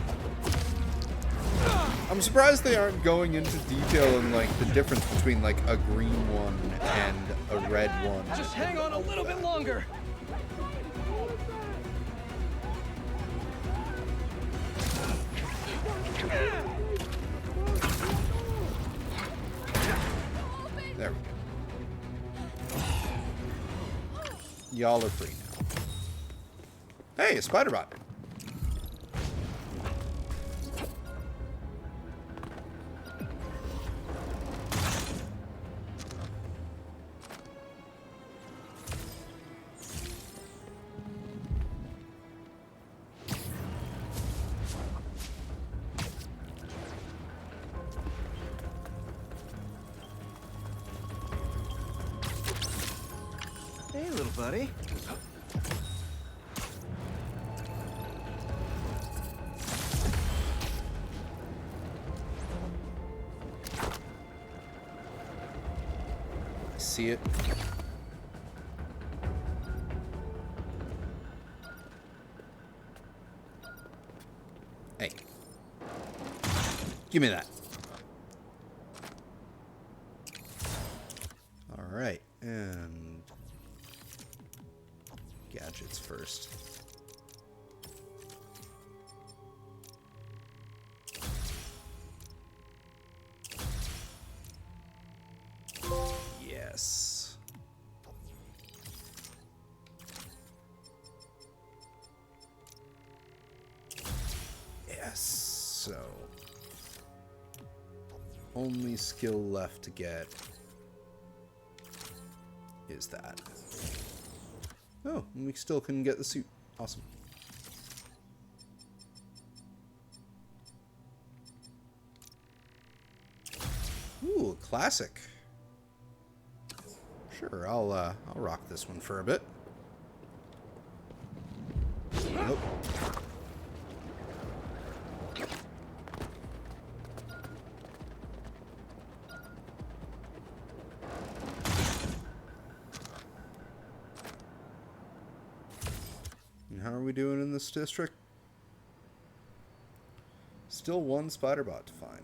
I'm surprised they aren't going into detail in like the difference between like a green one and a red one. Just hang on a little bit longer. There we go. Y'all are free now. Hey, a spider bot. Hey, little buddy. I see it. Hey. Give me that. All right, and gadgets first. Yes. Yes, so only skill left to get is that. Oh, and we still couldn't get the suit. Awesome. Ooh, a classic. Sure, I'll rock this one for a bit. Nope. And how are we doing in this district? Still one spider bot to find.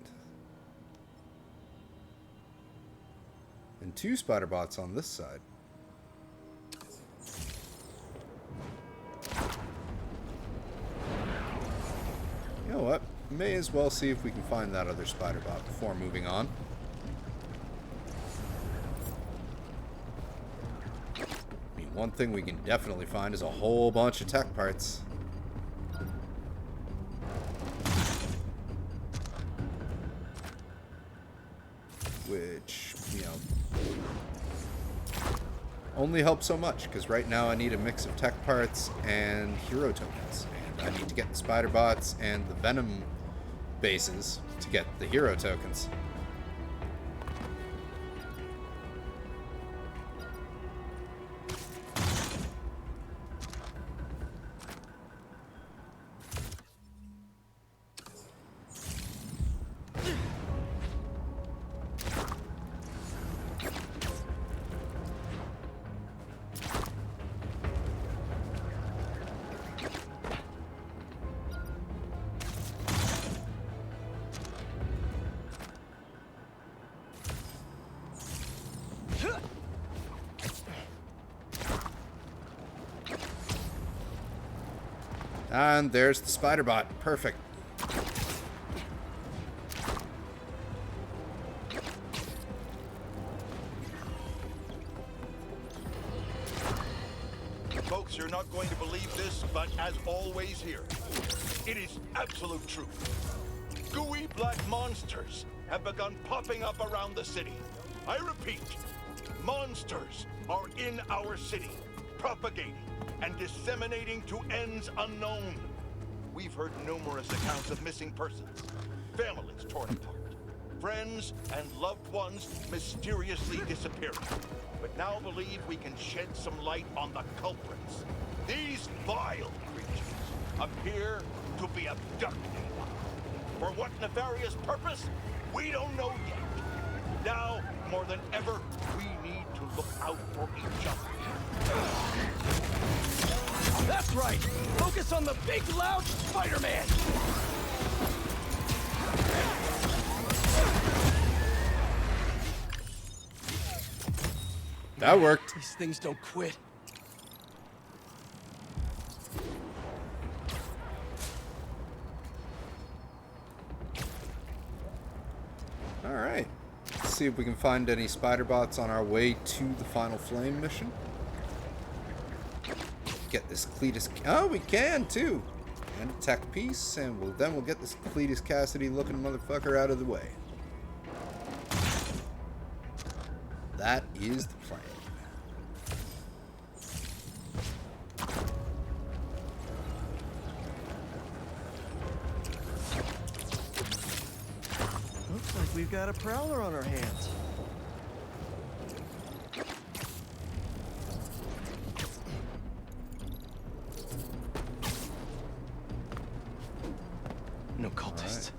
And 2 spider bots on this side. You know what? May as well see if we can find that other spider bot before moving on. I mean, one thing we can definitely find is a whole bunch of tech parts. Which, you know, only helps so much, because right now I need a mix of tech parts and hero tokens. And I need to get the spider bots and the Venom bases to get the hero tokens. And there's the spider bot. Perfect. Folks, you're not going to believe this, but as always here, it is absolute truth. Gooey black monsters have begun popping up around the city. I repeat, monsters are in our city, propagating and disseminating to ends unknown. We've heard numerous accounts of missing persons, families torn apart, friends and loved ones mysteriously disappearing. But now believe we can shed some light on the culprits. These vile creatures appear to be abducted. For what nefarious purpose? We don't know yet. Now, more than ever, we need to look out for each other. That's right! Focus on the big, loud Spider-Man! That worked. These things don't quit. Alright. Let's see if we can find any spider bots on our way to the Final Flame mission. Get this Cletus... Oh, we can, too! And a tech piece, and we'll get this Cletus Cassidy-looking motherfucker out of the way. That is the plan. Looks like we've got a prowler on our hands. No cultists.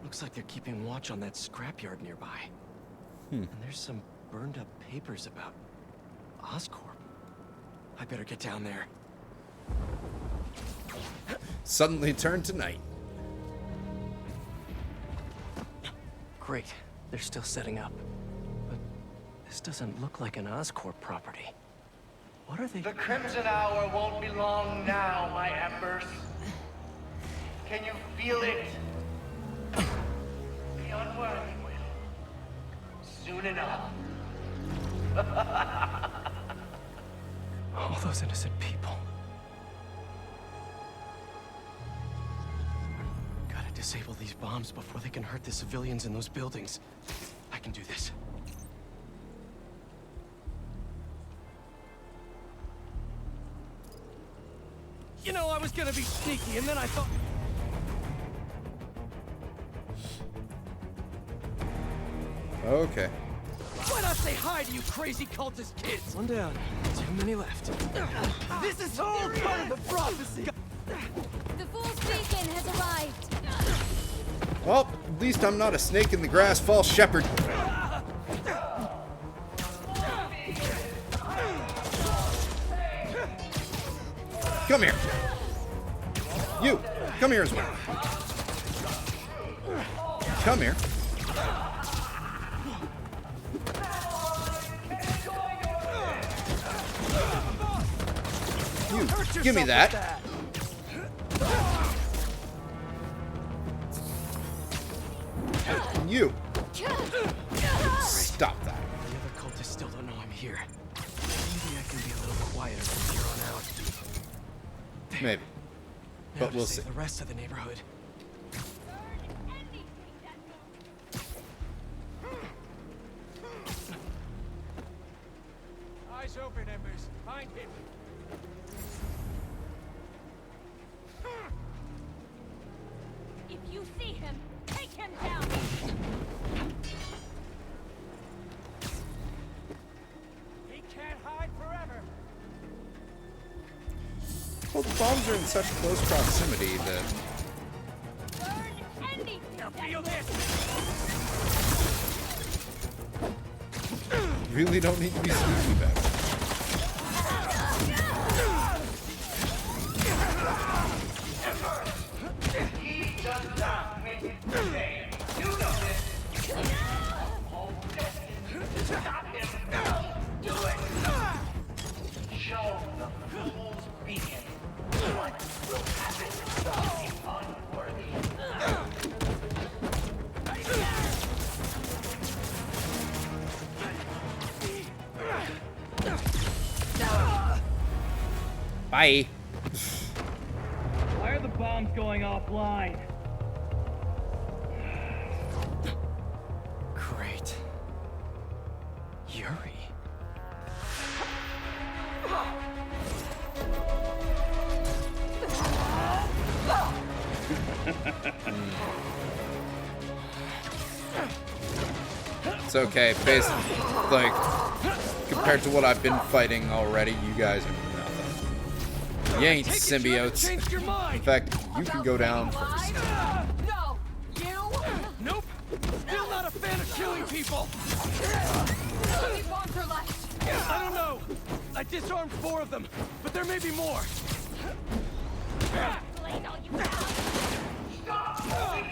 Looks like they're keeping watch on that scrapyard nearby. And there's some burned up papers about Oscorp. I better get down there. Suddenly turned to night. Great. They're still setting up. But this doesn't look like an Oscorp property. What are they... The Crimson Hour won't be long now, my embers. Can you feel it? The unworthy will. Soon enough. All those innocent people. Gotta disable these bombs before they can hurt the civilians in those buildings. I can do this. You know, I was gonna be sneaky, and then I thought... Okay. Why not say hi to you crazy cultist kids? One down. Too many left. This is all part of the prophecy! The Fool's Beacon has arrived. Well, at least I'm not a snake in the grass false shepherd. Come here. You, come here as well. Come here. You, give me that. You. Stop that. The other cultists still don't know I'm here. Maybe I can be a little quieter from here on out. There. Maybe. Now But to we'll save see. the rest of the neighborhood. Eyes open, Embers. Find him. If you see him, take him down. He can't hide forever. Well, the bombs are in such close proximity that... Burn anything. Now feel this. You really don't need to be sneaky about it. He does not make it today. You know this. Oh, stop him. Do it. Show the Fool's Beacon what will happen to the unworthy. Bye. Why are the bombs going offline? Great. Yuri. It's okay. Basically, like, compared to what I've been fighting already, you guys are nothing. You ain't symbiotes. In fact, you can go down first. No, you. Nope. Still not a fan of killing people. How many bombs are left? I don't know. I disarmed 4 of them, but there may be more. Blade all you have. Stop moving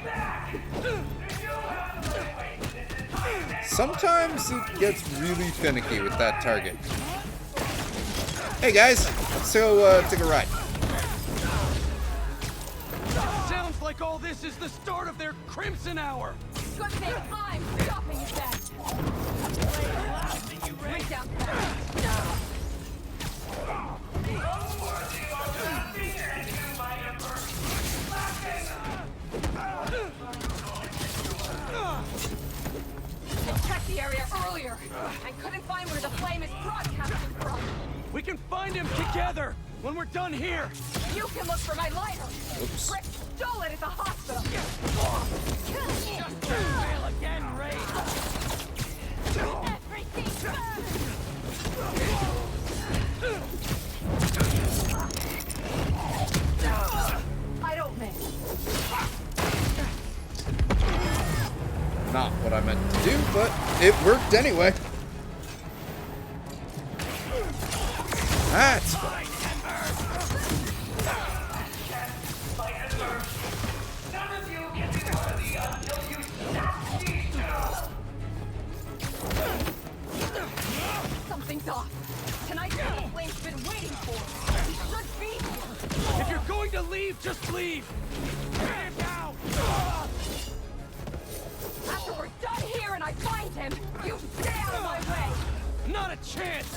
Sometimes it gets really finicky with that target. Hey guys, let's go take a ride. Sounds like all this is the start of their Crimson Hour. Good thing I'm stopping you then. Right down fast. I checked the area earlier and couldn't find where the flame is broadcasting from. We can find him together when we're done here. You can look for my lighter. Oops. Rick stole it at the hospital. Just fail again, Ray. Everything burns. I don't miss. Not what I meant to do, but it worked anyway. That's fine. None of you can be worthy until you snap these two. Something's off. Tonight's the flame's been waiting for. He should be here. If you're going to leave, just leave. Stand down. After we're done here and I find him, you stay out of my way. Not a chance.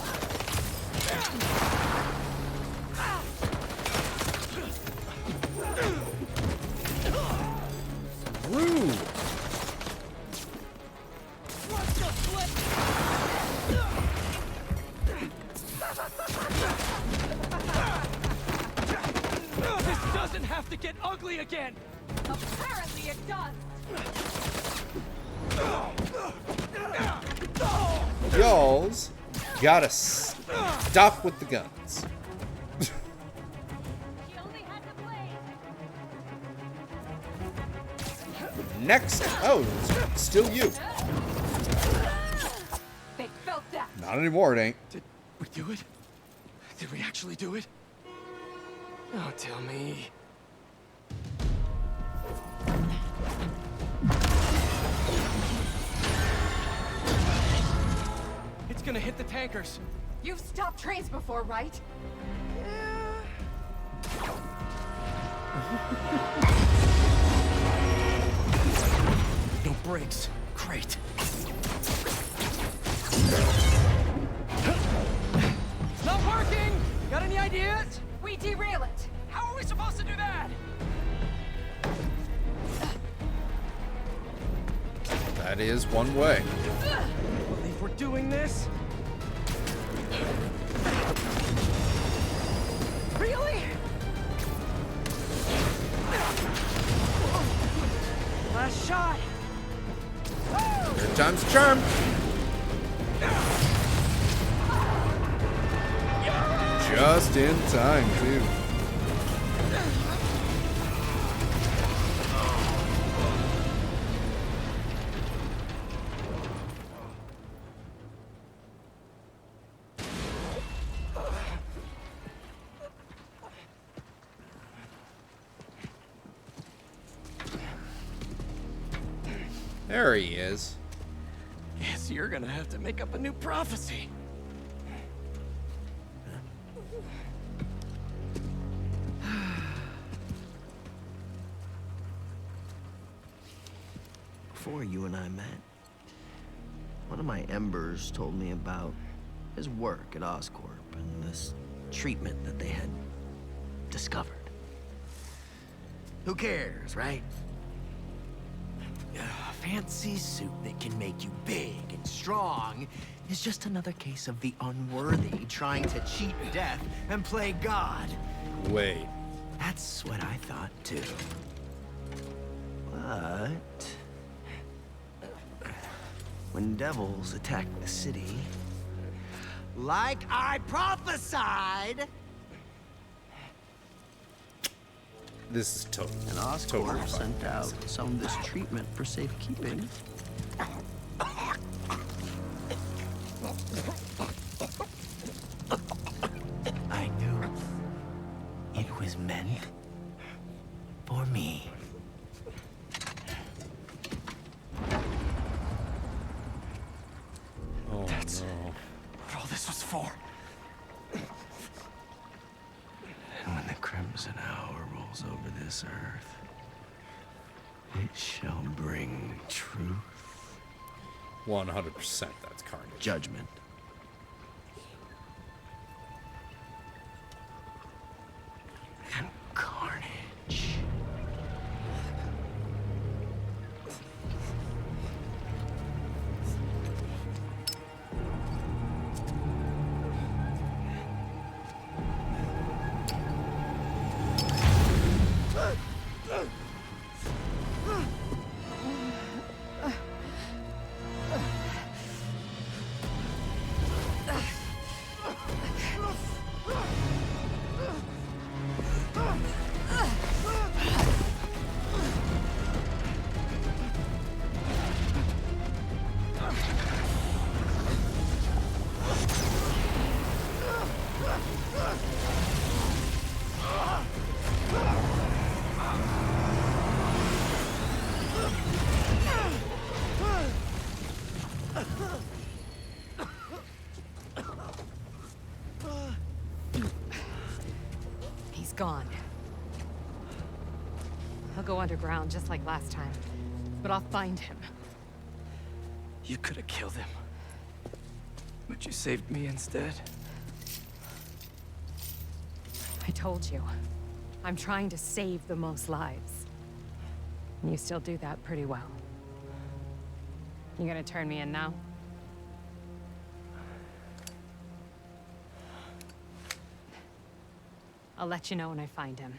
Rude. What's the flip? This doesn't have to get ugly again. Apparently it does. Y'all's gotta stop with the guns. She only had the blade. Next. Oh, it's still you. They felt that. Not anymore, it ain't. Did we do it? Did we actually do it? Oh, tell me. It's gonna hit the tankers. You've stopped trains before, right? No brakes. Great. It's not working! Got any ideas? We derail it. How are we supposed to do that? That is one way. Believe we're doing this? Really? Last shot! Third time's a charm. Just in time, too. There he is. Guess you're gonna have to make up a new prophecy. Before you and I met, one of my Embers told me about his work at Oscorp and this treatment that they had discovered. Who cares, right? A fancy suit that can make you big and strong is just another case of the unworthy trying to cheat death and play God. Wait. That's what I thought too. But when devils attack the city, like I prophesied, This is totally. and Oscorp sent out some of this treatment for safekeeping. I knew it was meant for me. Oh, That's no. what all this was for. And when the Crimson Hour rolls over this earth, it shall bring truth. 100% that's Carnage. Judgment. And carnage. He's gone. He'll go underground just like last time, but I'll find him. You could have killed him. But you saved me instead. I told you. I'm trying to save the most lives. And you still do that pretty well. You gonna turn me in now? I'll let you know when I find him.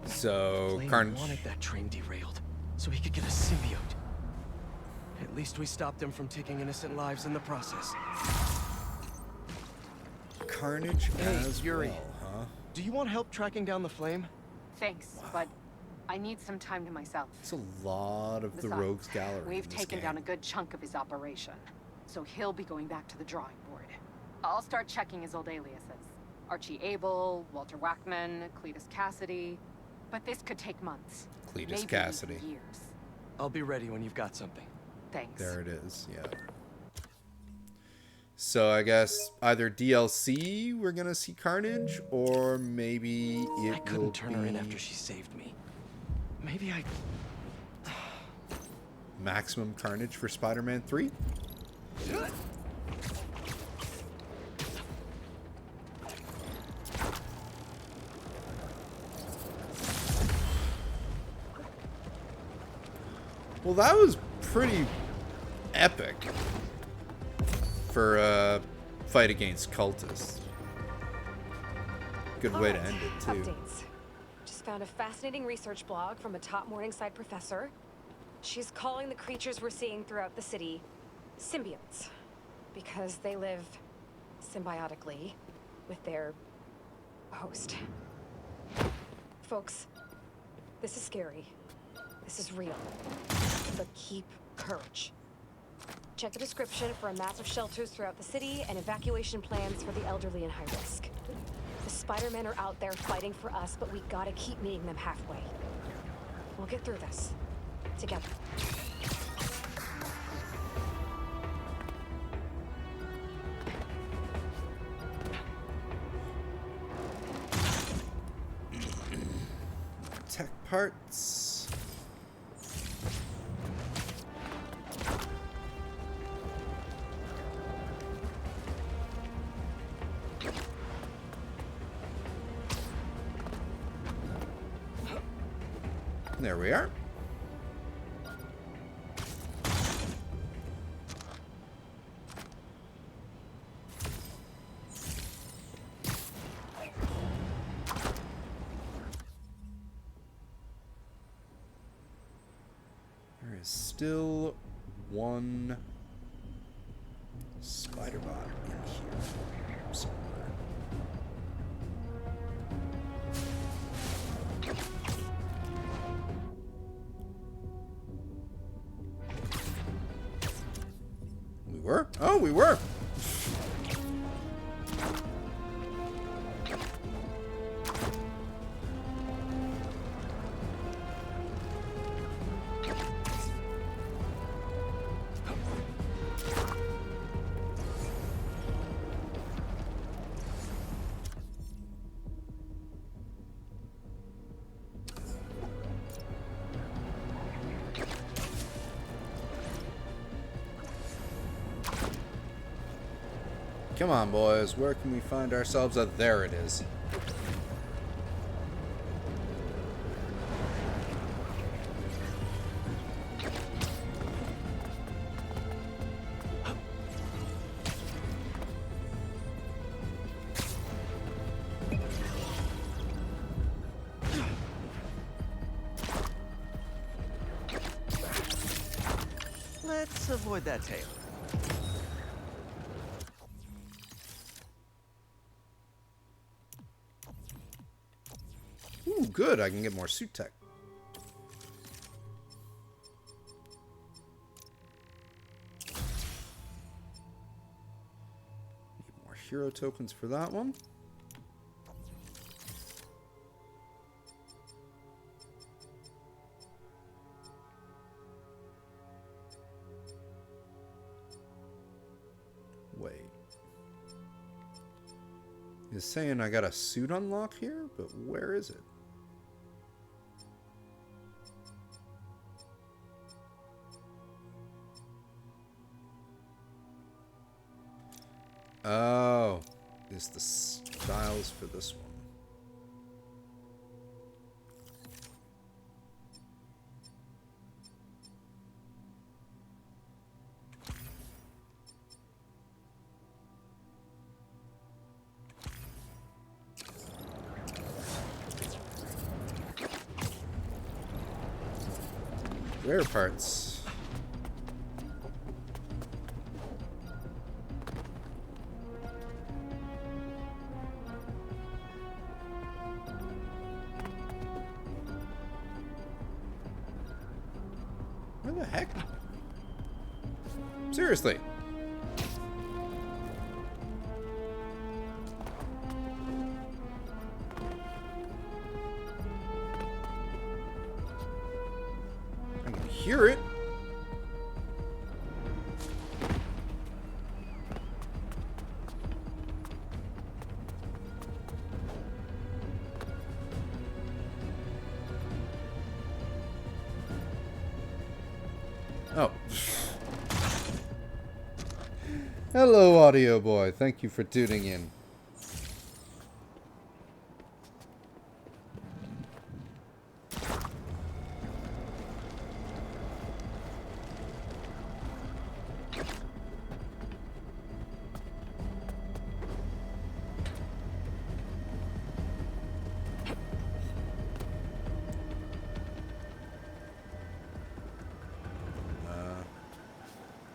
So, Blaine Carnage. wanted that train derailed, so he could get a symbiote. At least we stopped him from taking innocent lives in the process. Carnage Hey, as Yuri. well, huh? Do you want help tracking down the flame? Thanks, but I need some time to myself. It's a lot of the Besides, Rogues Gallery. We've in this taken game. down a good chunk of his operation, so he'll be going back to the drawing board. I'll start checking his old aliases. Archie Abel, Walter Wackman, Cletus Cassidy. But this could take months. Cletus maybe Cassidy. even years. I'll be ready when you've got something. Thanks. There it is, yeah. So I guess either DLC we're gonna see Carnage, or maybe it I couldn't will turn her in be after she saved me. Maybe I... maximum Carnage for Spider-Man 3. Well, that was pretty epic for a fight against cultists. Good way to end it, too. Updates. Just found a fascinating research blog from a top Morningside professor. She's calling the creatures we're seeing throughout the city symbiotes, because they live symbiotically with their host. Folks, this is scary. This is real. But keep courage. Check the description for a map of shelters throughout the city and evacuation plans for the elderly and high risk. The Spider-Men are out there fighting for us, but we gotta keep meeting them halfway. We'll get through this. Together. Tech parts. There we are. There is still one spider bot in here somewhere. We were? Oh, we were! Come on, boys. Where can we find ourselves a... There it is. Let's avoid that tail. Ooh, good. I can get more suit tech. Need more hero tokens for that one. Wait. It's saying I got a suit unlock here, but where is it? Oh, is the styles for this one. Rare parts. Where the heck? Seriously. I can hear it. Oh. Hello, audio boy. Thank you for tuning in.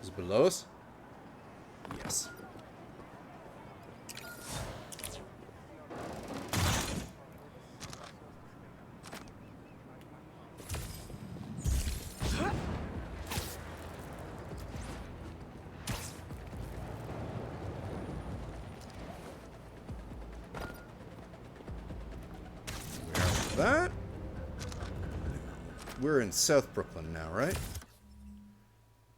Is it below us? Yes. That? We're in South Brooklyn now, right?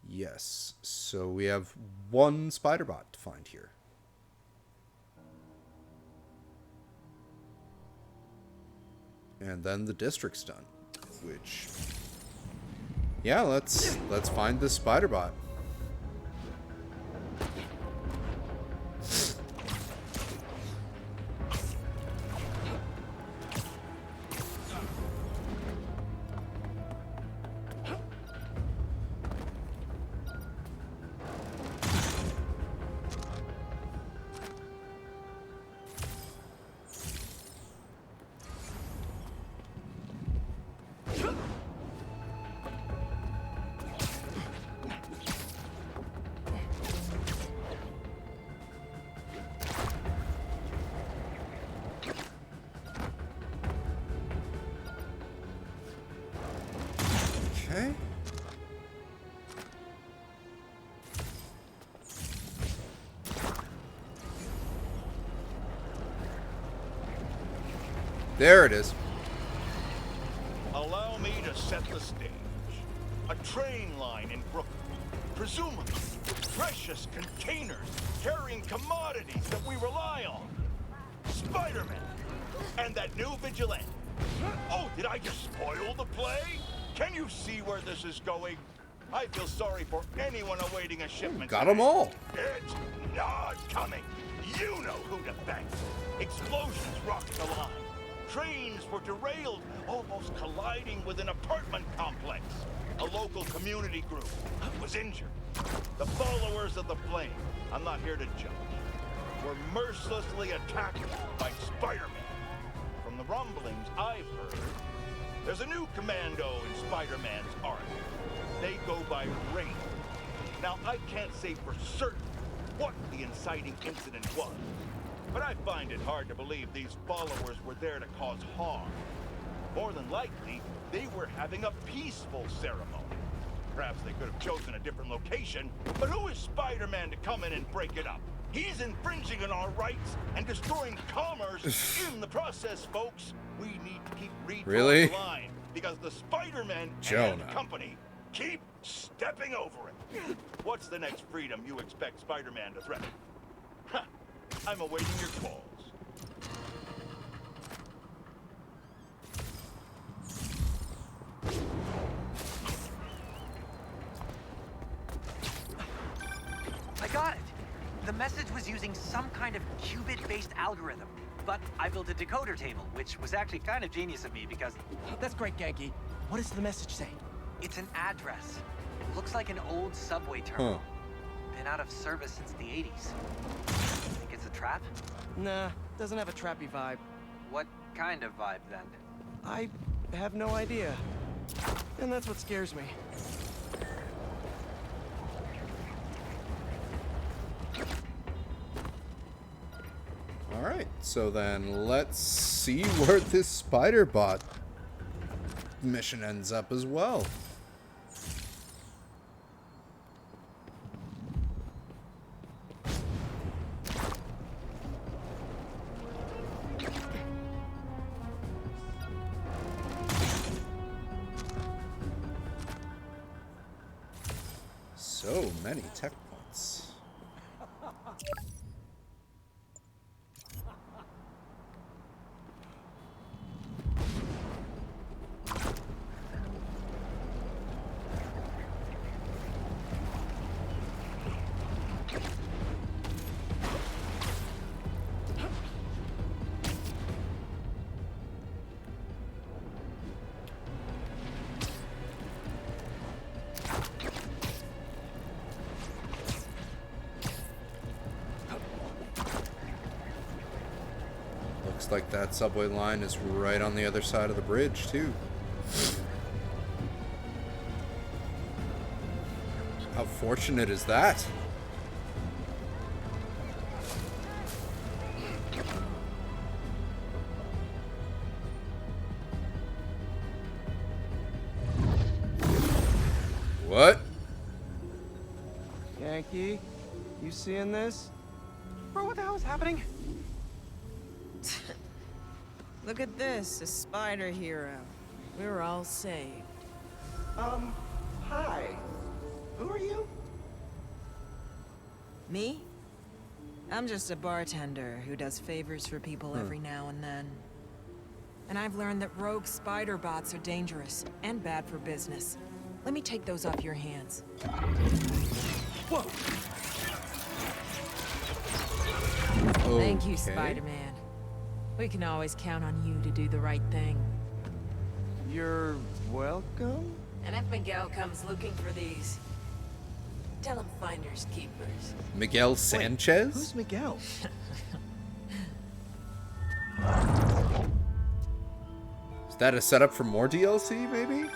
Yes. So we have one spider bot to find here. And then the district's done. Which, yeah, let's find this spider bot. Okay. There it is. Allow me to set the stage. A train line in Brooklyn. Presumably, precious containers carrying commodities that we rely on. Spider-Man. And that new vigilante. Oh, did I just spoil the play? Can you see where this is going? I feel sorry for anyone awaiting a shipment. Got them all. It's not coming. You know who to thank. Explosions rocked the line. Trains were derailed, almost colliding with an apartment complex. A local community group was injured. The followers of the flame, I'm not here to judge, were mercilessly attacked by Spider-Man. From the rumblings I've heard, there's a new commando in Spider-Man's army. They go by Rain. Now, I can't say for certain what the inciting incident was, but I find it hard to believe these followers were there to cause harm. More than likely, they were having a peaceful ceremony. Perhaps they could have chosen a different location, but who is Spider-Man to come in and break it up? He's infringing on our rights and destroying commerce in the process, folks. We need to keep redrawing the line because the Spider-Man and company keep stepping over it. What's the next freedom you expect Spider-Man to threaten? Huh. I'm awaiting your calls. I got it. The message was using some kind of qubit-based algorithm, but I built a decoder table, which was actually kind of genius of me because... That's great, Genki. What does the message say? It's an address. Looks like an old subway terminal. Been out of service since the 80s. Think it's a trap? Nah, doesn't have a trappy vibe. What kind of vibe, then? I have no idea. And that's what scares me. Alright, so then let's see where this spider bot mission ends up as well. So many tech points. Looks like that subway line is right on the other side of the bridge, too. How fortunate is that? What? Yankee, you seeing this? Bro, what the hell is happening? Look at this, a spider hero. We were all saved. Hi. Who are you? Me? I'm just a bartender who does favors for people every now and then. And I've learned that rogue spider bots are dangerous and bad for business. Let me take those off your hands. Whoa! Thank you, Spider-Man. We can always count on you to do the right thing. You're welcome? And if Miguel comes looking for these, tell him finders keepers. Miguel Sanchez? Wait, who's Miguel? Is that a setup for more DLC, maybe?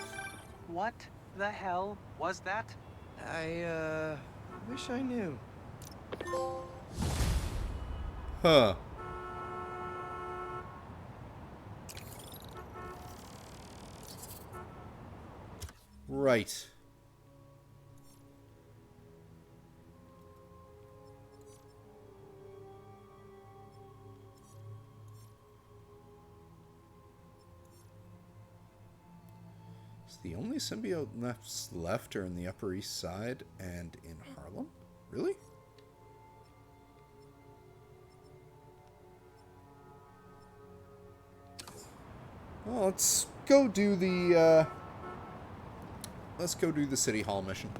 What the hell was that? I wish I knew. Huh. Right. Is the only symbiote left are in the Upper East Side and in Harlem? Really? Well, let's go do the let's go do the City Hall mission.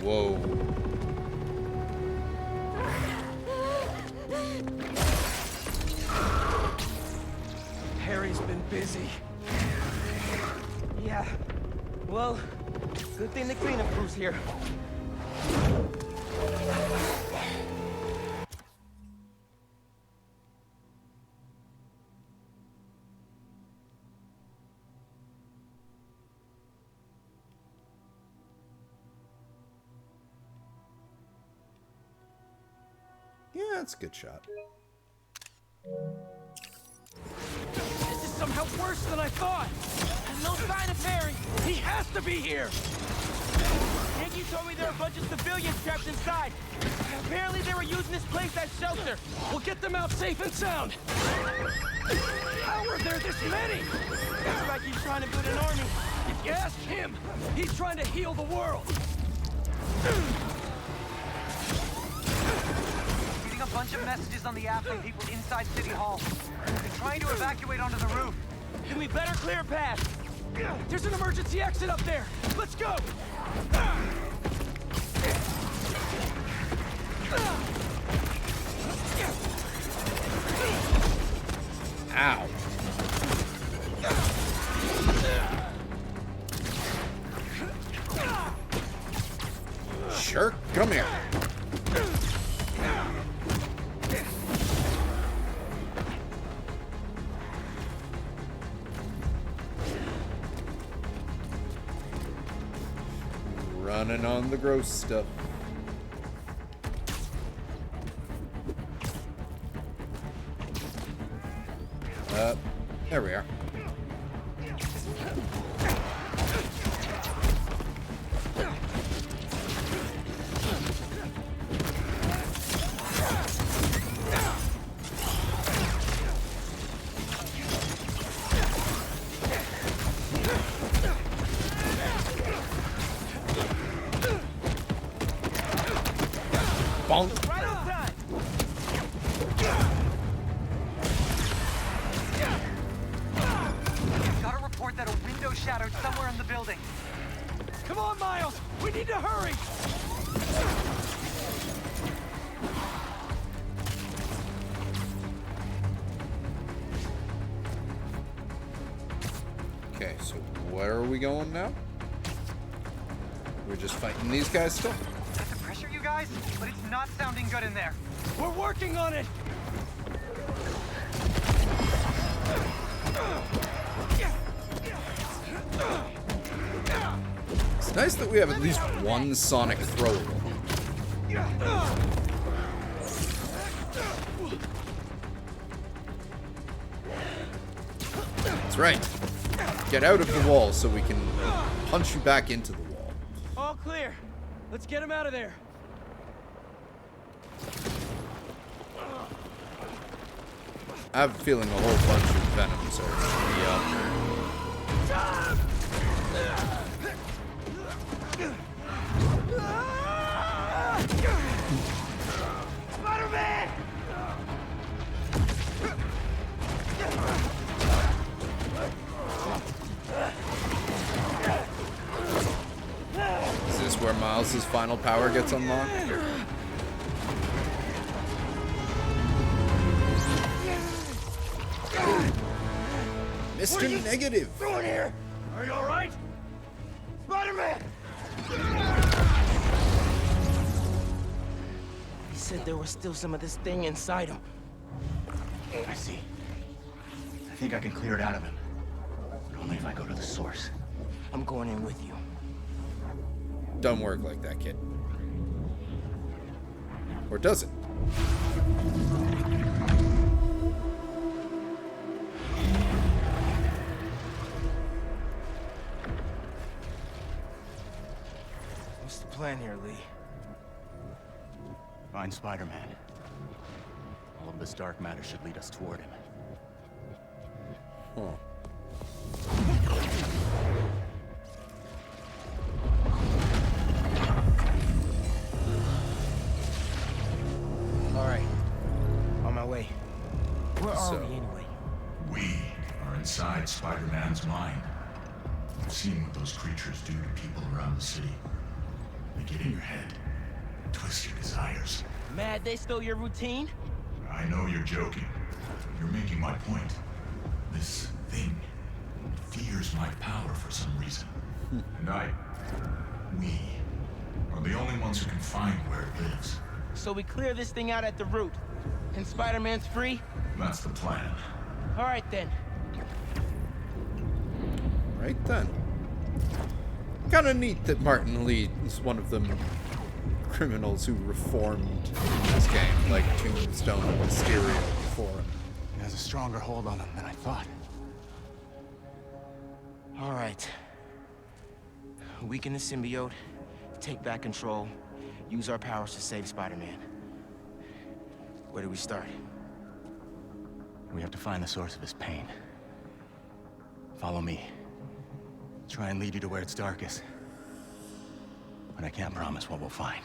Whoa. Harry's been busy. Yeah. Well, good thing the cleanup crew's here. Yeah, that's a good shot. This is somehow worse than I thought. And no sign of Harry. He has to be here. Yankee told me there are a bunch of civilians trapped inside. Apparently they were using this place as shelter. We'll get them out safe and sound. How are there this many? Looks like he's trying to build an army. If you ask him, he's trying to heal the world. Getting a bunch of messages on the app from people inside City Hall. They're trying to evacuate onto the roof. Then we better clear a path. There's an emergency exit up there. Let's go. Ow. Sure, come here. Running on the gross stuff. There we are. Bonk. Right on time. Got a report that a window shattered somewhere in the building. Come on, Miles. We need to hurry. Okay, so where are we going now? We're just fighting these guys still? Not to pressure you guys, but it's not sounding good in there. We're working on it. It's nice that we have at least one sonic throwable. That's right. Get out of the wall so we can punch you back into the wall. All clear. Let's get him out of there. I have a feeling a whole bunch of Venoms are gonna be up. Spider-Man! Is this where Miles' final power gets unlocked? Mr. Negative! Doing here? Are you all right? Spider-Man! He said there was still some of this thing inside him. I see. I think I can clear it out of him. But only if I go to the source. I'm going in with you. Don't work like that, kid. Or does it? What's the plan here, Lee? Find Spider-Man. All of this dark matter should lead us toward him. Huh. our way. Where are we anyway? We are inside Spider-Man's mind. I've seen what those creatures do to people around the city. They get in your head, twist your desires. Mad they stole your routine? I know you're joking. You're making my point. This thing fears my power for some reason. And we are the only ones who can find where it lives. So we clear this thing out at the root, and Spider-Man's free? That's the plan. All right then. Right then. Kind of neat that Martin Lee is one of them criminals who reformed this game, like Tombstone and Mysterio before him. He has a stronger hold on him than I thought. All right. Weaken the symbiote, take back control, use our powers to save Spider-Man. Where do we start? We have to find the source of his pain. Follow me. Try and lead you to where it's darkest. But I can't promise what we'll find.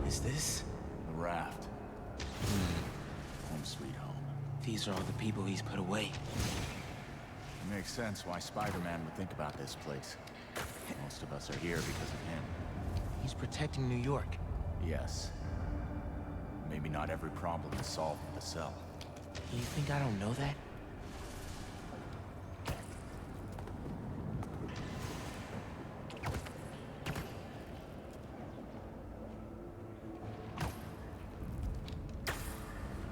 Is this? The raft. Home sweet home. These are all the people he's put away. It makes sense why Spider-Man would think about this place. Most of us are here because of him. He's protecting New York. Yes. Maybe not every problem is solved with a cell. You think I don't know that?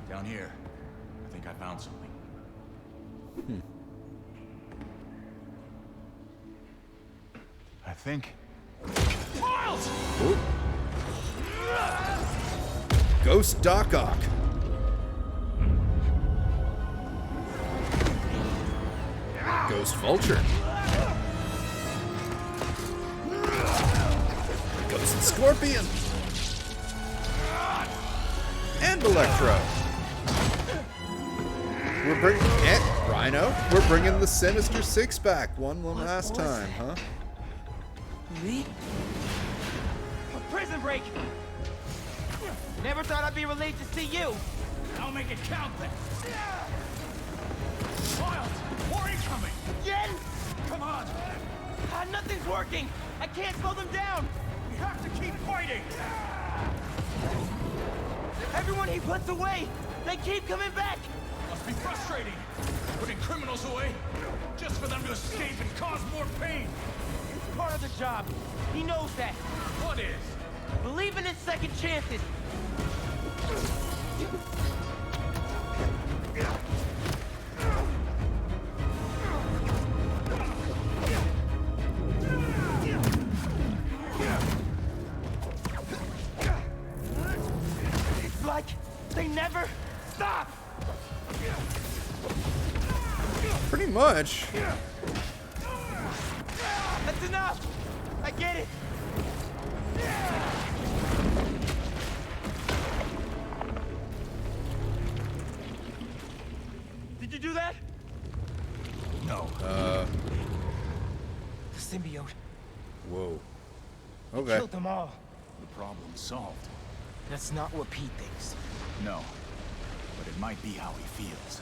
Down here. I think I found something. I think... Ooh. Ghost Doc Ock. Ghost Vulture. Ghost Scorpion. And Electro. We're bringing Rhino. We're bringing the Sinister Six back one last time, huh? Me? A prison break! Never thought I'd be relieved to see you! I'll make it count then. Miles, more incoming! Again? Come on! Nothing's working! I can't slow them down! We have to keep fighting! Everyone he puts away! They keep coming back! Must be frustrating. Putting criminals away just for them to escape and cause more pain. It's part of the job. He knows that. What is? Believing in second chances. It's like they never stop. Pretty much. That's enough. I get it. Did you do that? No. The symbiote. Whoa. It Okay. killed them all. The problem's solved. That's not what Pete thinks. No. But it might be how he feels.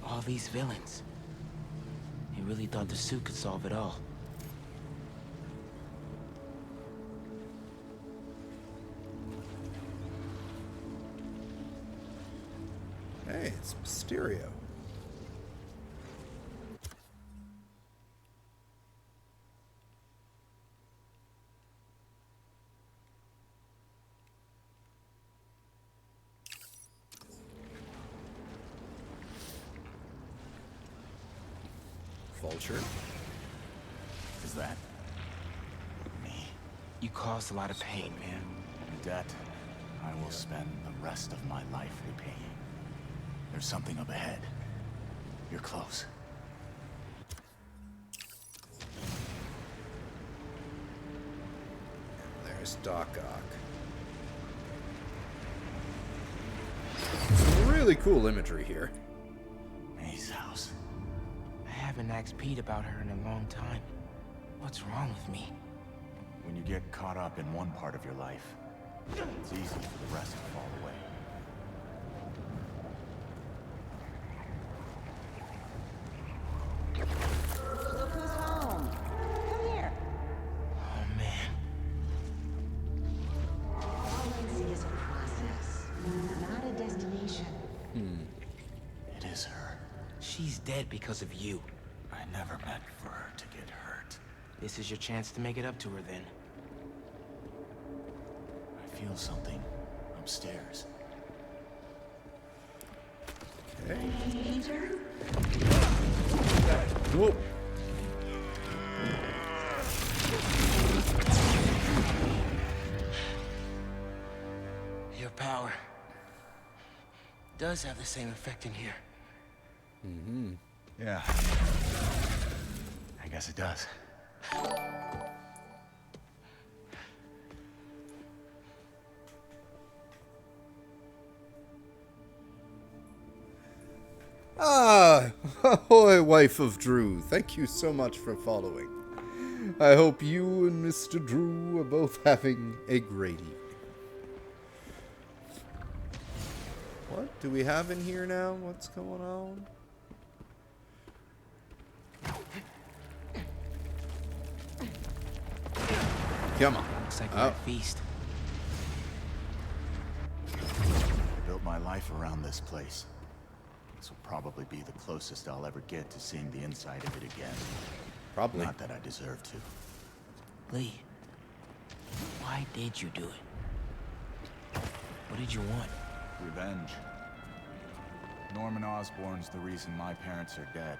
All these villains. He really thought the suit could solve it all. Hey, it's Mysterio. Vulture. Is that... me? You caused a lot of pain, man. A debt I will spend the rest of my life repaying. There's something up ahead. You're close. There's Doc Ock. Some really cool imagery here. May's house. I haven't asked Pete about her in a long time. What's wrong with me? When you get caught up in one part of your life, it's easy for the rest to fall away. Look who's home. Come here. Oh, man. All I see is a process, not a destination. It is her. She's dead because of you. I never meant for her to get hurt. This is your chance to make it up to her, then. I feel something upstairs. Okay. Peter? Whoa. Your power does have the same effect in here. Mm-hmm. Yeah. I guess it does. Ah, ahoy, wife of Drew. Thank you so much for following. I hope you and Mr. Drew are both having a great evening. What do we have in here now? What's going on? Come on. Looks like we're at feast. I built my life around this place. This will probably be the closest I'll ever get to seeing the inside of it again. Probably. Not that I deserve to. Lee, why did you do it? What did you want? Revenge. Norman Osborn's the reason my parents are dead.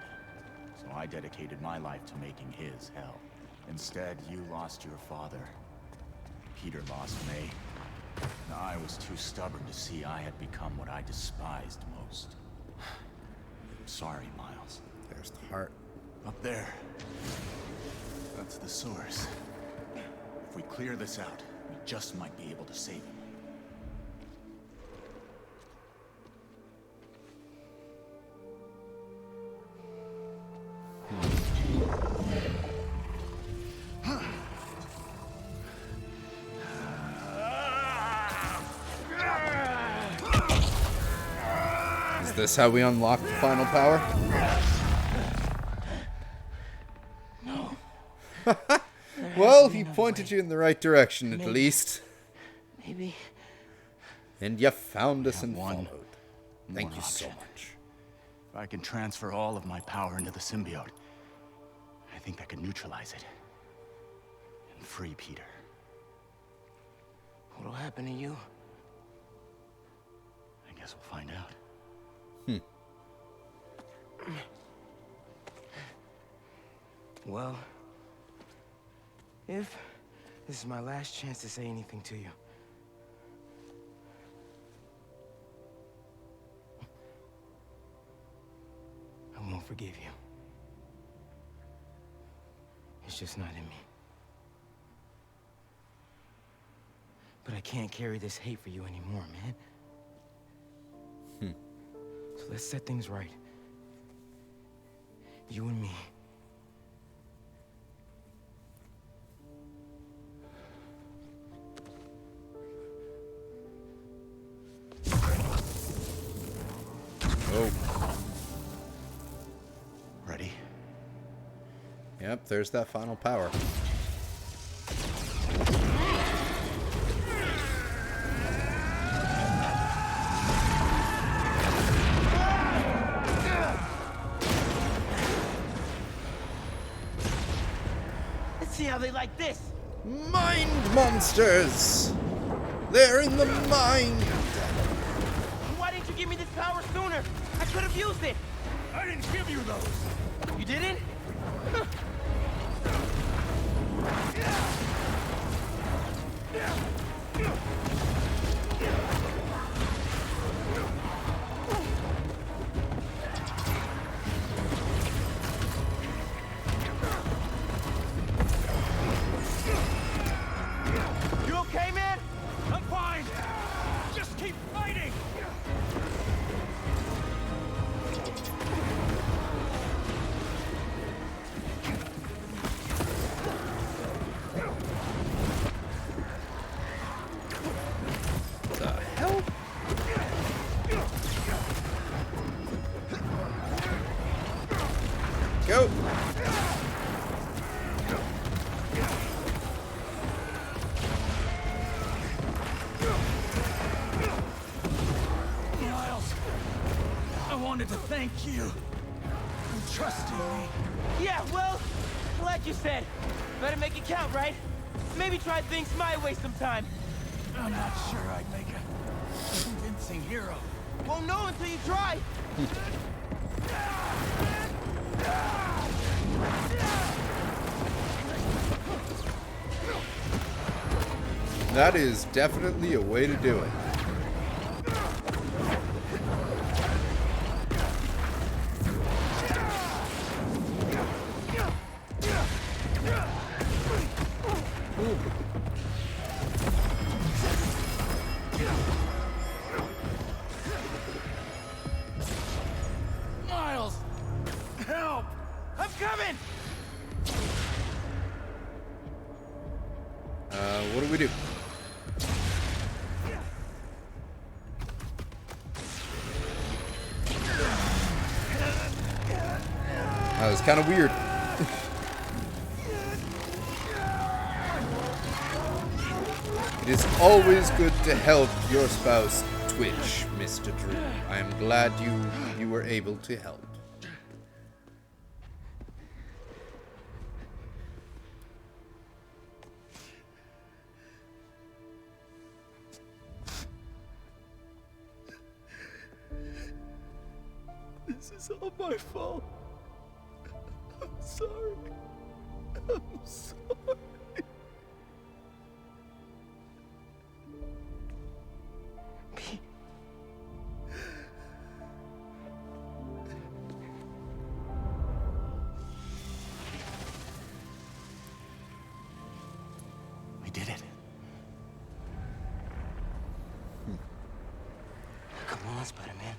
So I dedicated my life to making his hell. Instead, you lost your father. Peter lost May. And I was too stubborn to see I had become what I despised most. Sorry, Miles. There's the heart. Up there. That's the source. If we clear this out, we just might be able to save him. Is this how we unlock the final power? No. Well, he pointed you in the right direction, at least. Maybe. And you found us and one followed. Thank more you so option. much. If I can transfer all of my power into the symbiote, I think that could neutralize it. And free Peter. What'll happen to you? I guess we'll find out. Well, if this is my last chance to say anything to you, I won't forgive you. It's just not in me. But I can't carry this hate for you anymore, man. So let's set things right. You and me. Oh. Ready? Yep, there's that final power. Let's see how they like this. Mind monsters! They're in the mind! Why didn't you give me this power sooner? I could have used it. I didn't give you those! You didn't? wanted to thank you for trusting me. Yeah, well, like you said, better make it count, right? Maybe try things my way sometime. I'm not sure I'd make a convincing hero. Won't know until you try. That is definitely a way to do it. Miles! Help! I'm coming! What do we do? That was kind of weird. It is always good to help your spouse twitch, Mr. Drew. I am glad you were able to help. This is all my fault. I'm sorry. I'm sorry. We did it. Come on, Spider-Man.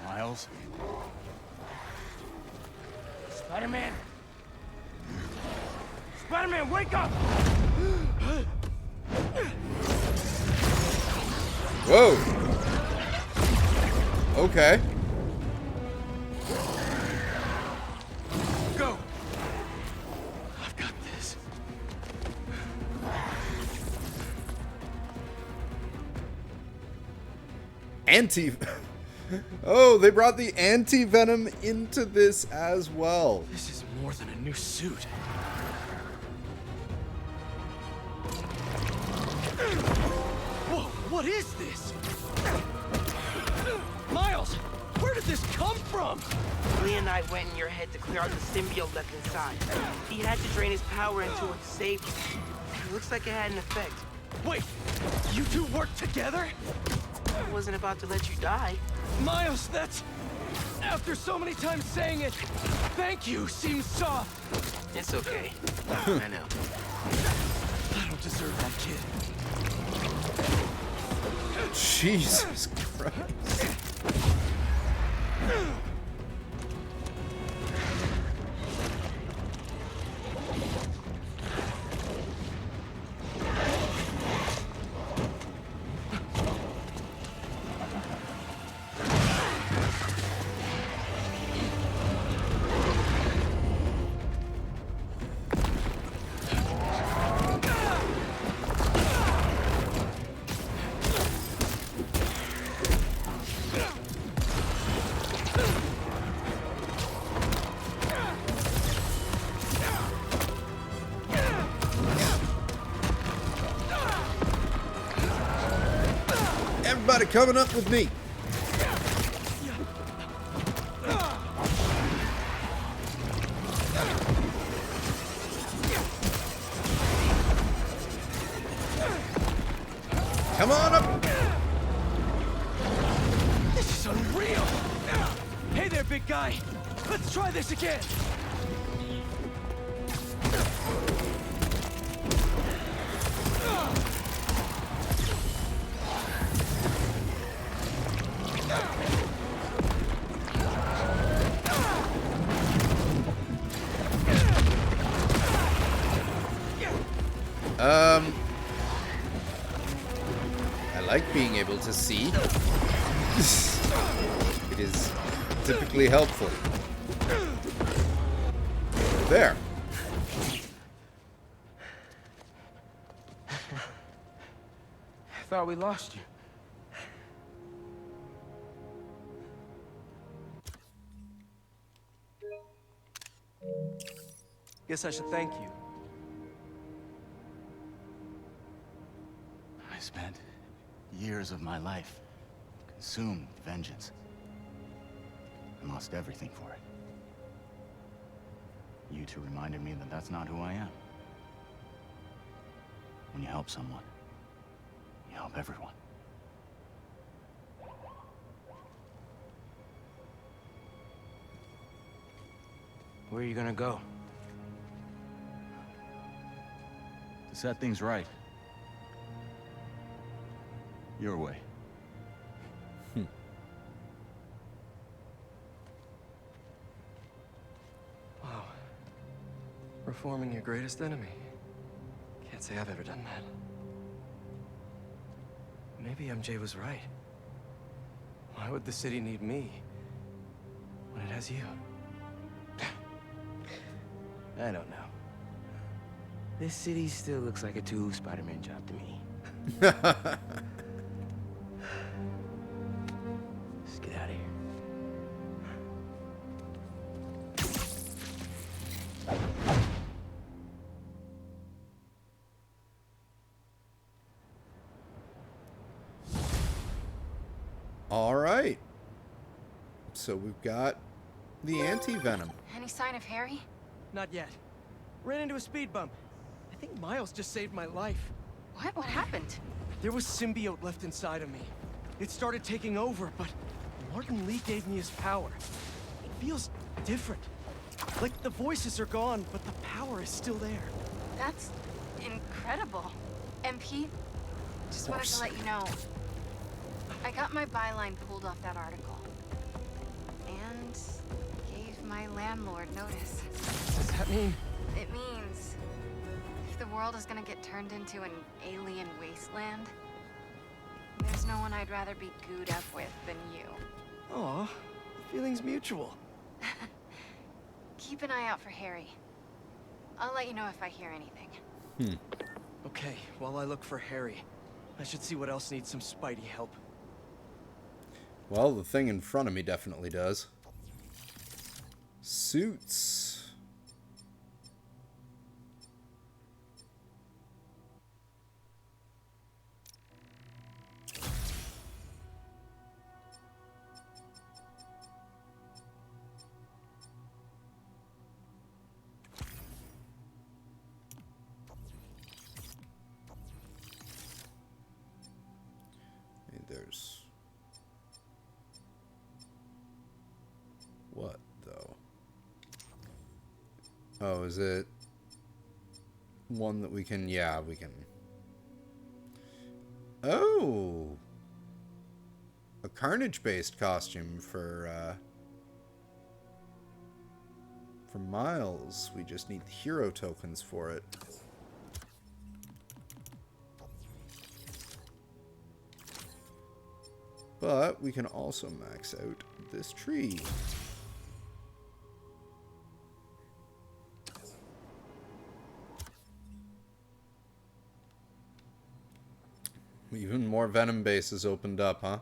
Miles? Spider-Man! Spider-Man, wake up! Whoa. Okay. Go! I've got this. Anti... Oh, they brought the Anti-Venom into this as well. This is more than a new suit. Whoa, what is this? Miles, where did this come from? Leonide went in your head to clear out the symbiote left inside. He had to drain his power into it to save you. It looks like it had an effect. Wait, you two work together? I wasn't about to let you die. Miles, that's... After so many times saying it, thank you seems soft. It's okay. I know. I don't deserve that kid. Jesus Christ. Everybody coming up with me. Come on up. This is unreal. Hey there, big guy. Let's try this again. I like being able to see. It is typically helpful. There. I thought we lost you. Guess I should thank you. I spent years of my life consumed with vengeance and lost everything for it. You two reminded me that that's not who I am. When you help someone, you help everyone. Where are you gonna go? To set things right. Your way. Wow. Reforming your greatest enemy. Can't say I've ever done that. Maybe MJ was right. Why would the city need me when it has you? I don't know. This city still looks like a two Spider-Man job to me. Let's get out of here. All right. So we've got the Anti-Venom. Any sign of Harry? Not yet. Ran into a speed bump. I think Miles just saved my life. What? What happened? There was symbiote left inside of me. It started taking over, but Martin Lee gave me his power. It feels different. Like the voices are gone, but the power is still there. That's incredible. MP, just wanted to let you know. I got my byline pulled off that article. And gave my landlord notice. Does that mean? It means if the world is gonna get turned into an alien wasteland, there's no one I'd rather be gooed up with than you. Aw, the feeling's mutual. Keep an eye out for Harry. I'll let you know if I hear anything. Okay, while I look for Harry, I should see what else needs some Spidey help. Well, the thing in front of me definitely does. Suits. There's... What, though? Oh, is it one that we can... Yeah, we can... Oh! A Carnage-based costume for Miles. We just need the hero tokens for it. But we can also max out this tree. Even more Venom bases opened up, huh?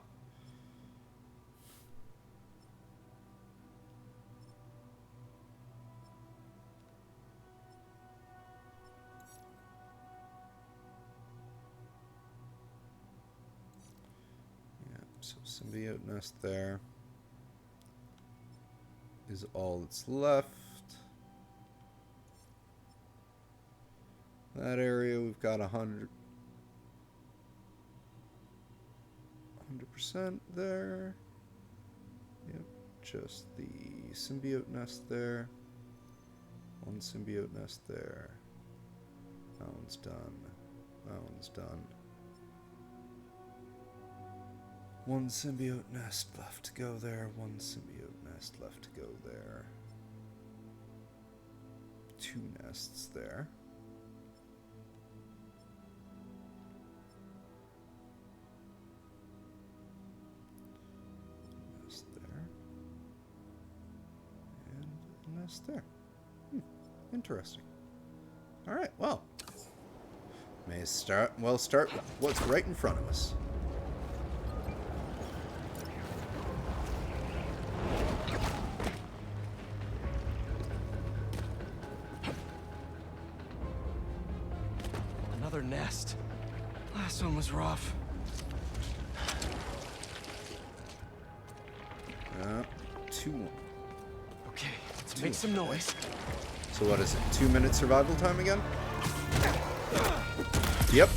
So symbiote nest there is all that's left. That area we've got 100% there. Yep, just the symbiote nest there. One symbiote nest there. That one's done. That one's done. One symbiote nest left to go there. One symbiote nest left to go there. Two nests there. Nest there. And a nest there. Interesting. Alright, well. We'll start with what's right in front of us. Last one was rough. 2-1. Okay, let's make some noise. So what is it? 2-minute survival time again? Yep.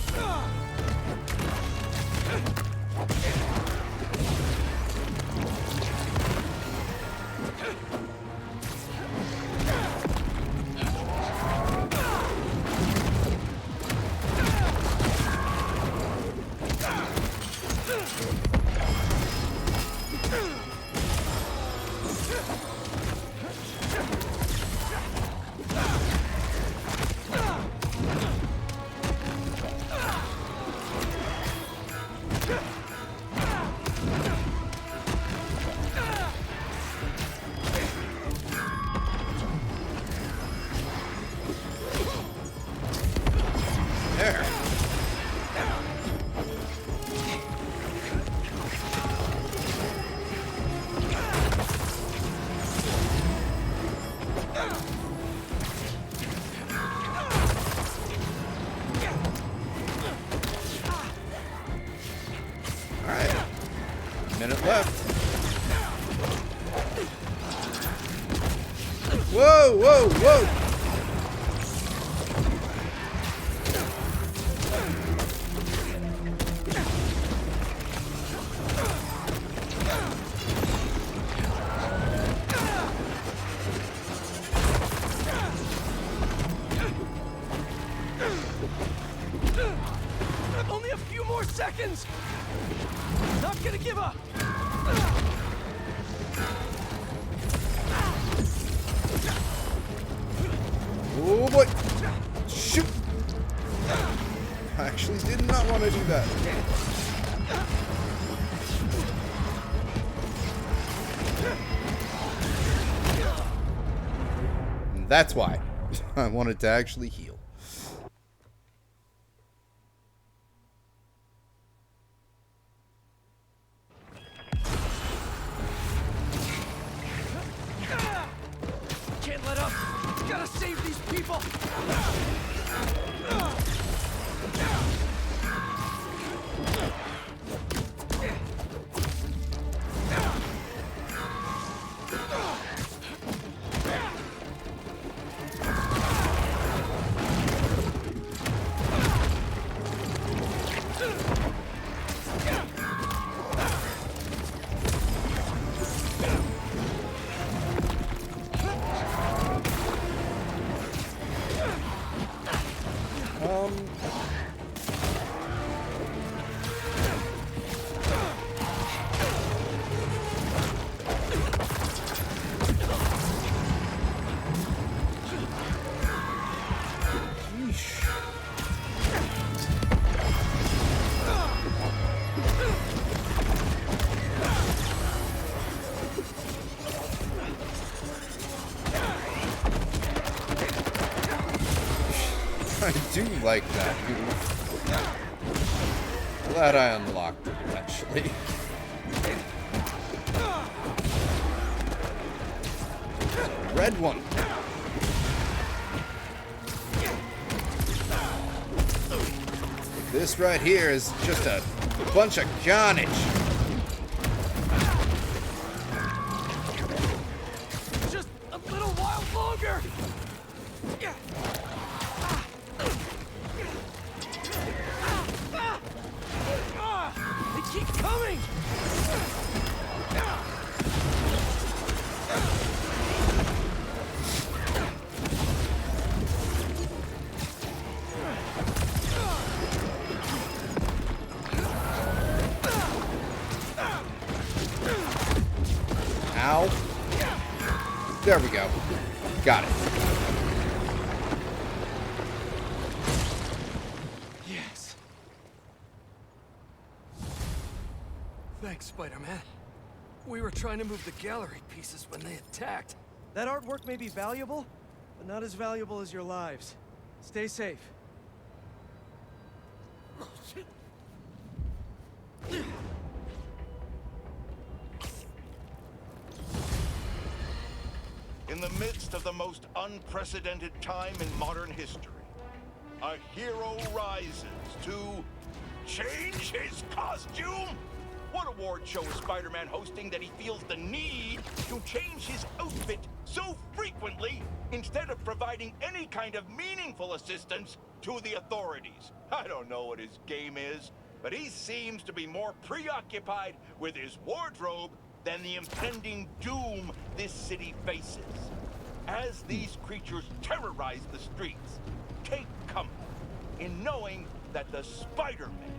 There. Alright. Minute left. Whoa, whoa, whoa! Only a few more seconds! Not gonna give up! Oh boy! Shoot! I actually did not want to do that. And that's why I wanted to actually heal. Can't let up! Gotta save these people! I do like that move. Glad I unlocked it eventually. Red one. This right here is just a bunch of carnage. Just a little while longer! They keep coming! Ow. There we go. Got it. Yes. Thanks, Spider-Man. We were trying to move the gallery pieces when they attacked. That artwork may be valuable, but not as valuable as your lives. Stay safe. Oh, shit. In the midst of the most unprecedented time in modern history, a hero rises to Change his costume? What award show is Spider-Man hosting that he feels the need to change his outfit so frequently instead of providing any kind of meaningful assistance to the authorities? I don't know what his game is, but he seems to be more preoccupied with his wardrobe than the impending doom this city faces. As these creatures terrorize the streets, take comfort in knowing that the Spider-Men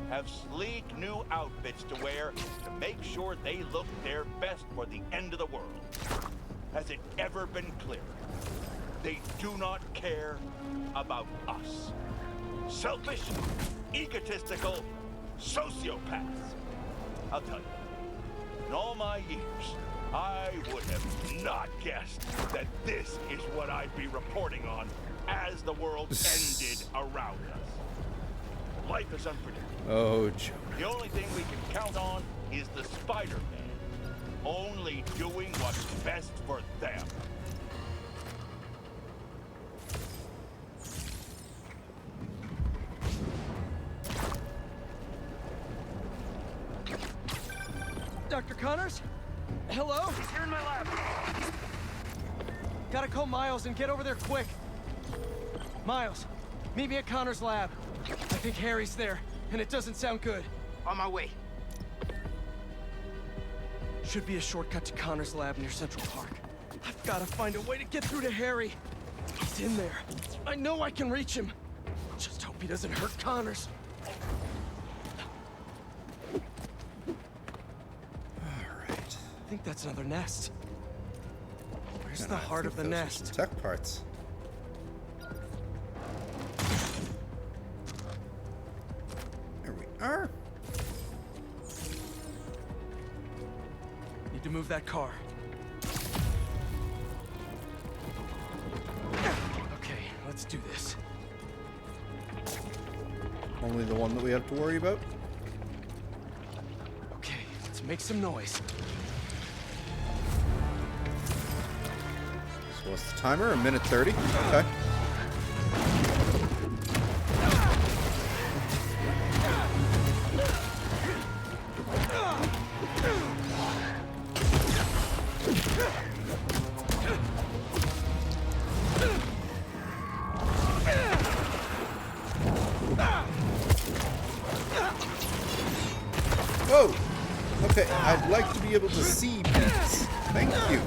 have sleek new outfits to wear to make sure they look their best for the end of the world. Has it ever been clearer? They do not care about us. Selfish, egotistical sociopaths. I'll tell you, in all my years, I would have not guessed that this is what I'd be reporting on as the world ended around us. Life is unpredictable. Oh, Joe. The only thing we can count on is the Spider-Man, only doing what's best for them. Dr. Connors? Hello? He's here in my lab. Gotta call Miles and get over there quick. Miles, meet me at Connors' lab. I think Harry's there, and it doesn't sound good. On my way. Should be a shortcut to Connors' lab near Central Park. I've gotta find a way to get through to Harry. He's in there. I know I can reach him. Just hope he doesn't hurt Connors. I think that's another nest. Where's the heart of the nest? Tech parts. There we are. Need to move that car. Okay, let's do this. Only the one that we have to worry about? Okay, let's make some noise. So what's the timer? 1:30? Okay. Whoa! Okay, I'd like to be able to see beats. Thank you.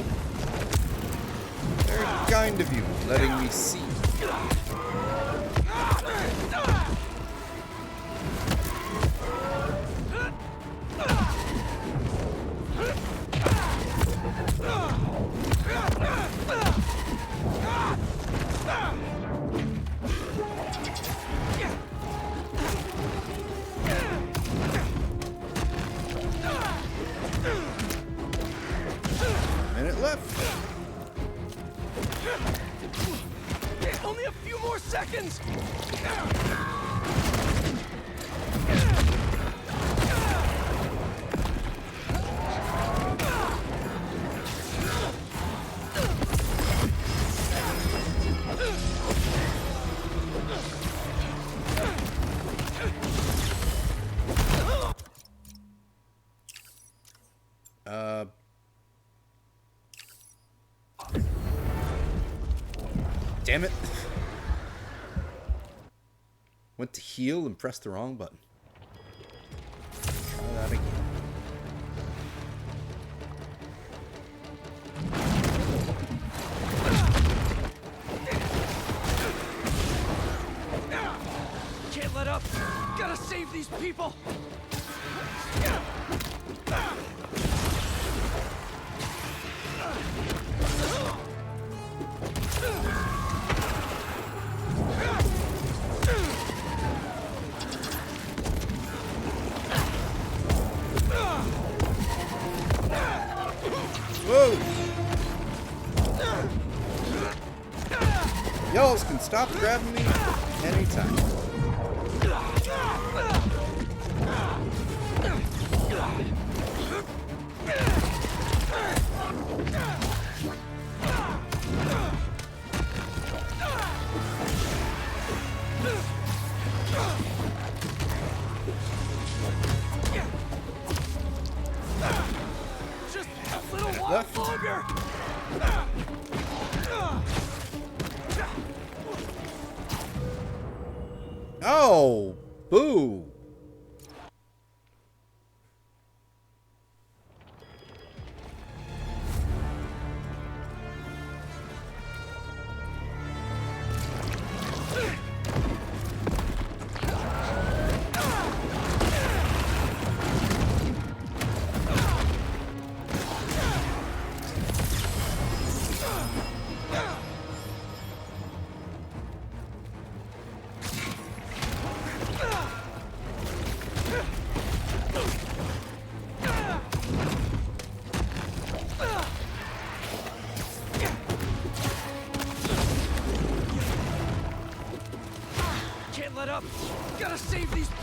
Very kind of you, letting me see. Minute left. Only a few more seconds! Damn it. Went to heal and pressed the wrong button. Try that again. Can't let up! Gotta save these people! Whoa! Y'all can stop grabbing me anytime.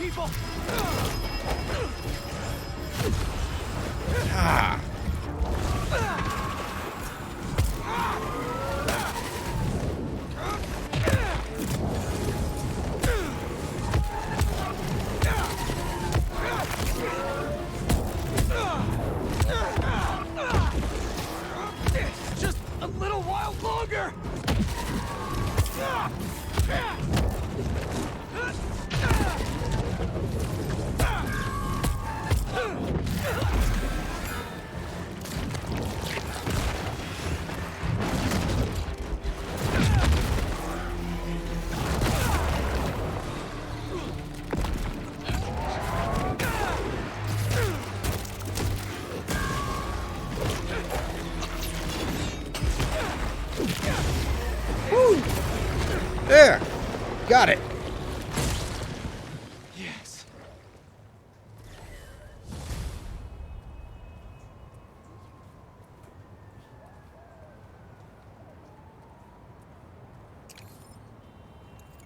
people! Ah! Just a little while longer! Woo! There! Got it! Yes.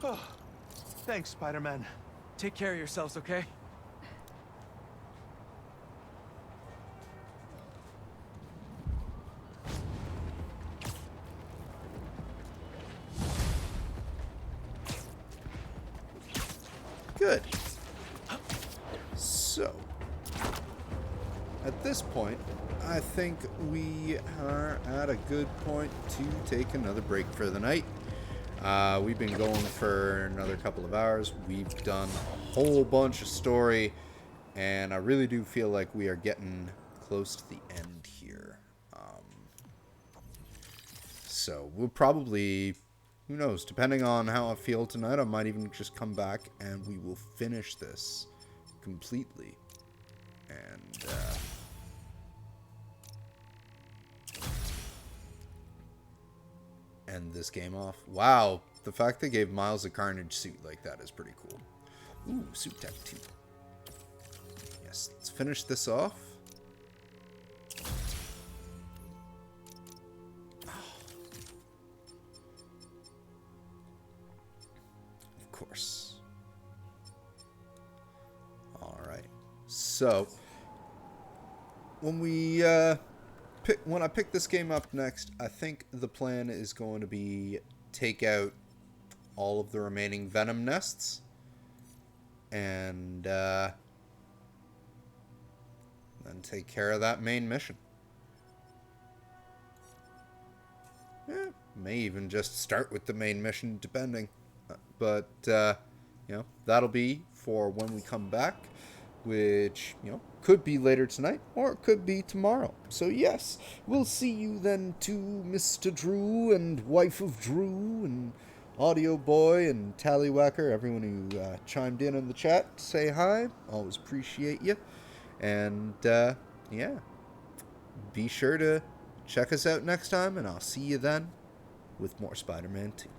Oh, thanks, Spider-Man. Take care of yourselves, okay? Good. So, at this point, I think we are at a good point to take another break for the night. We've been going for another couple of hours. We've done a whole bunch of story, and I really do feel like we are getting close to the end here. So we'll probably, who knows, depending on how I feel tonight, I might even just come back and we will finish this completely. And end this game off. Wow, the fact they gave Miles a Carnage suit like that is pretty cool. Ooh, suit tech 2. Yes, let's finish this off. Of course. Alright. So, when I pick this game up next, I think the plan is going to be take out all of the remaining Venom nests and then take care of that main mission. May even just start with the main mission, depending. But, you know, that'll be for when we come back, which, you know, could be later tonight, or it could be tomorrow. So yes, we'll see you then too, Mr. Drew and wife of Drew and Audio Boy and Tallywhacker, everyone who chimed in the chat to say hi. Always appreciate you. And, yeah, be sure to check us out next time, and I'll see you then with more Spider-Man 2.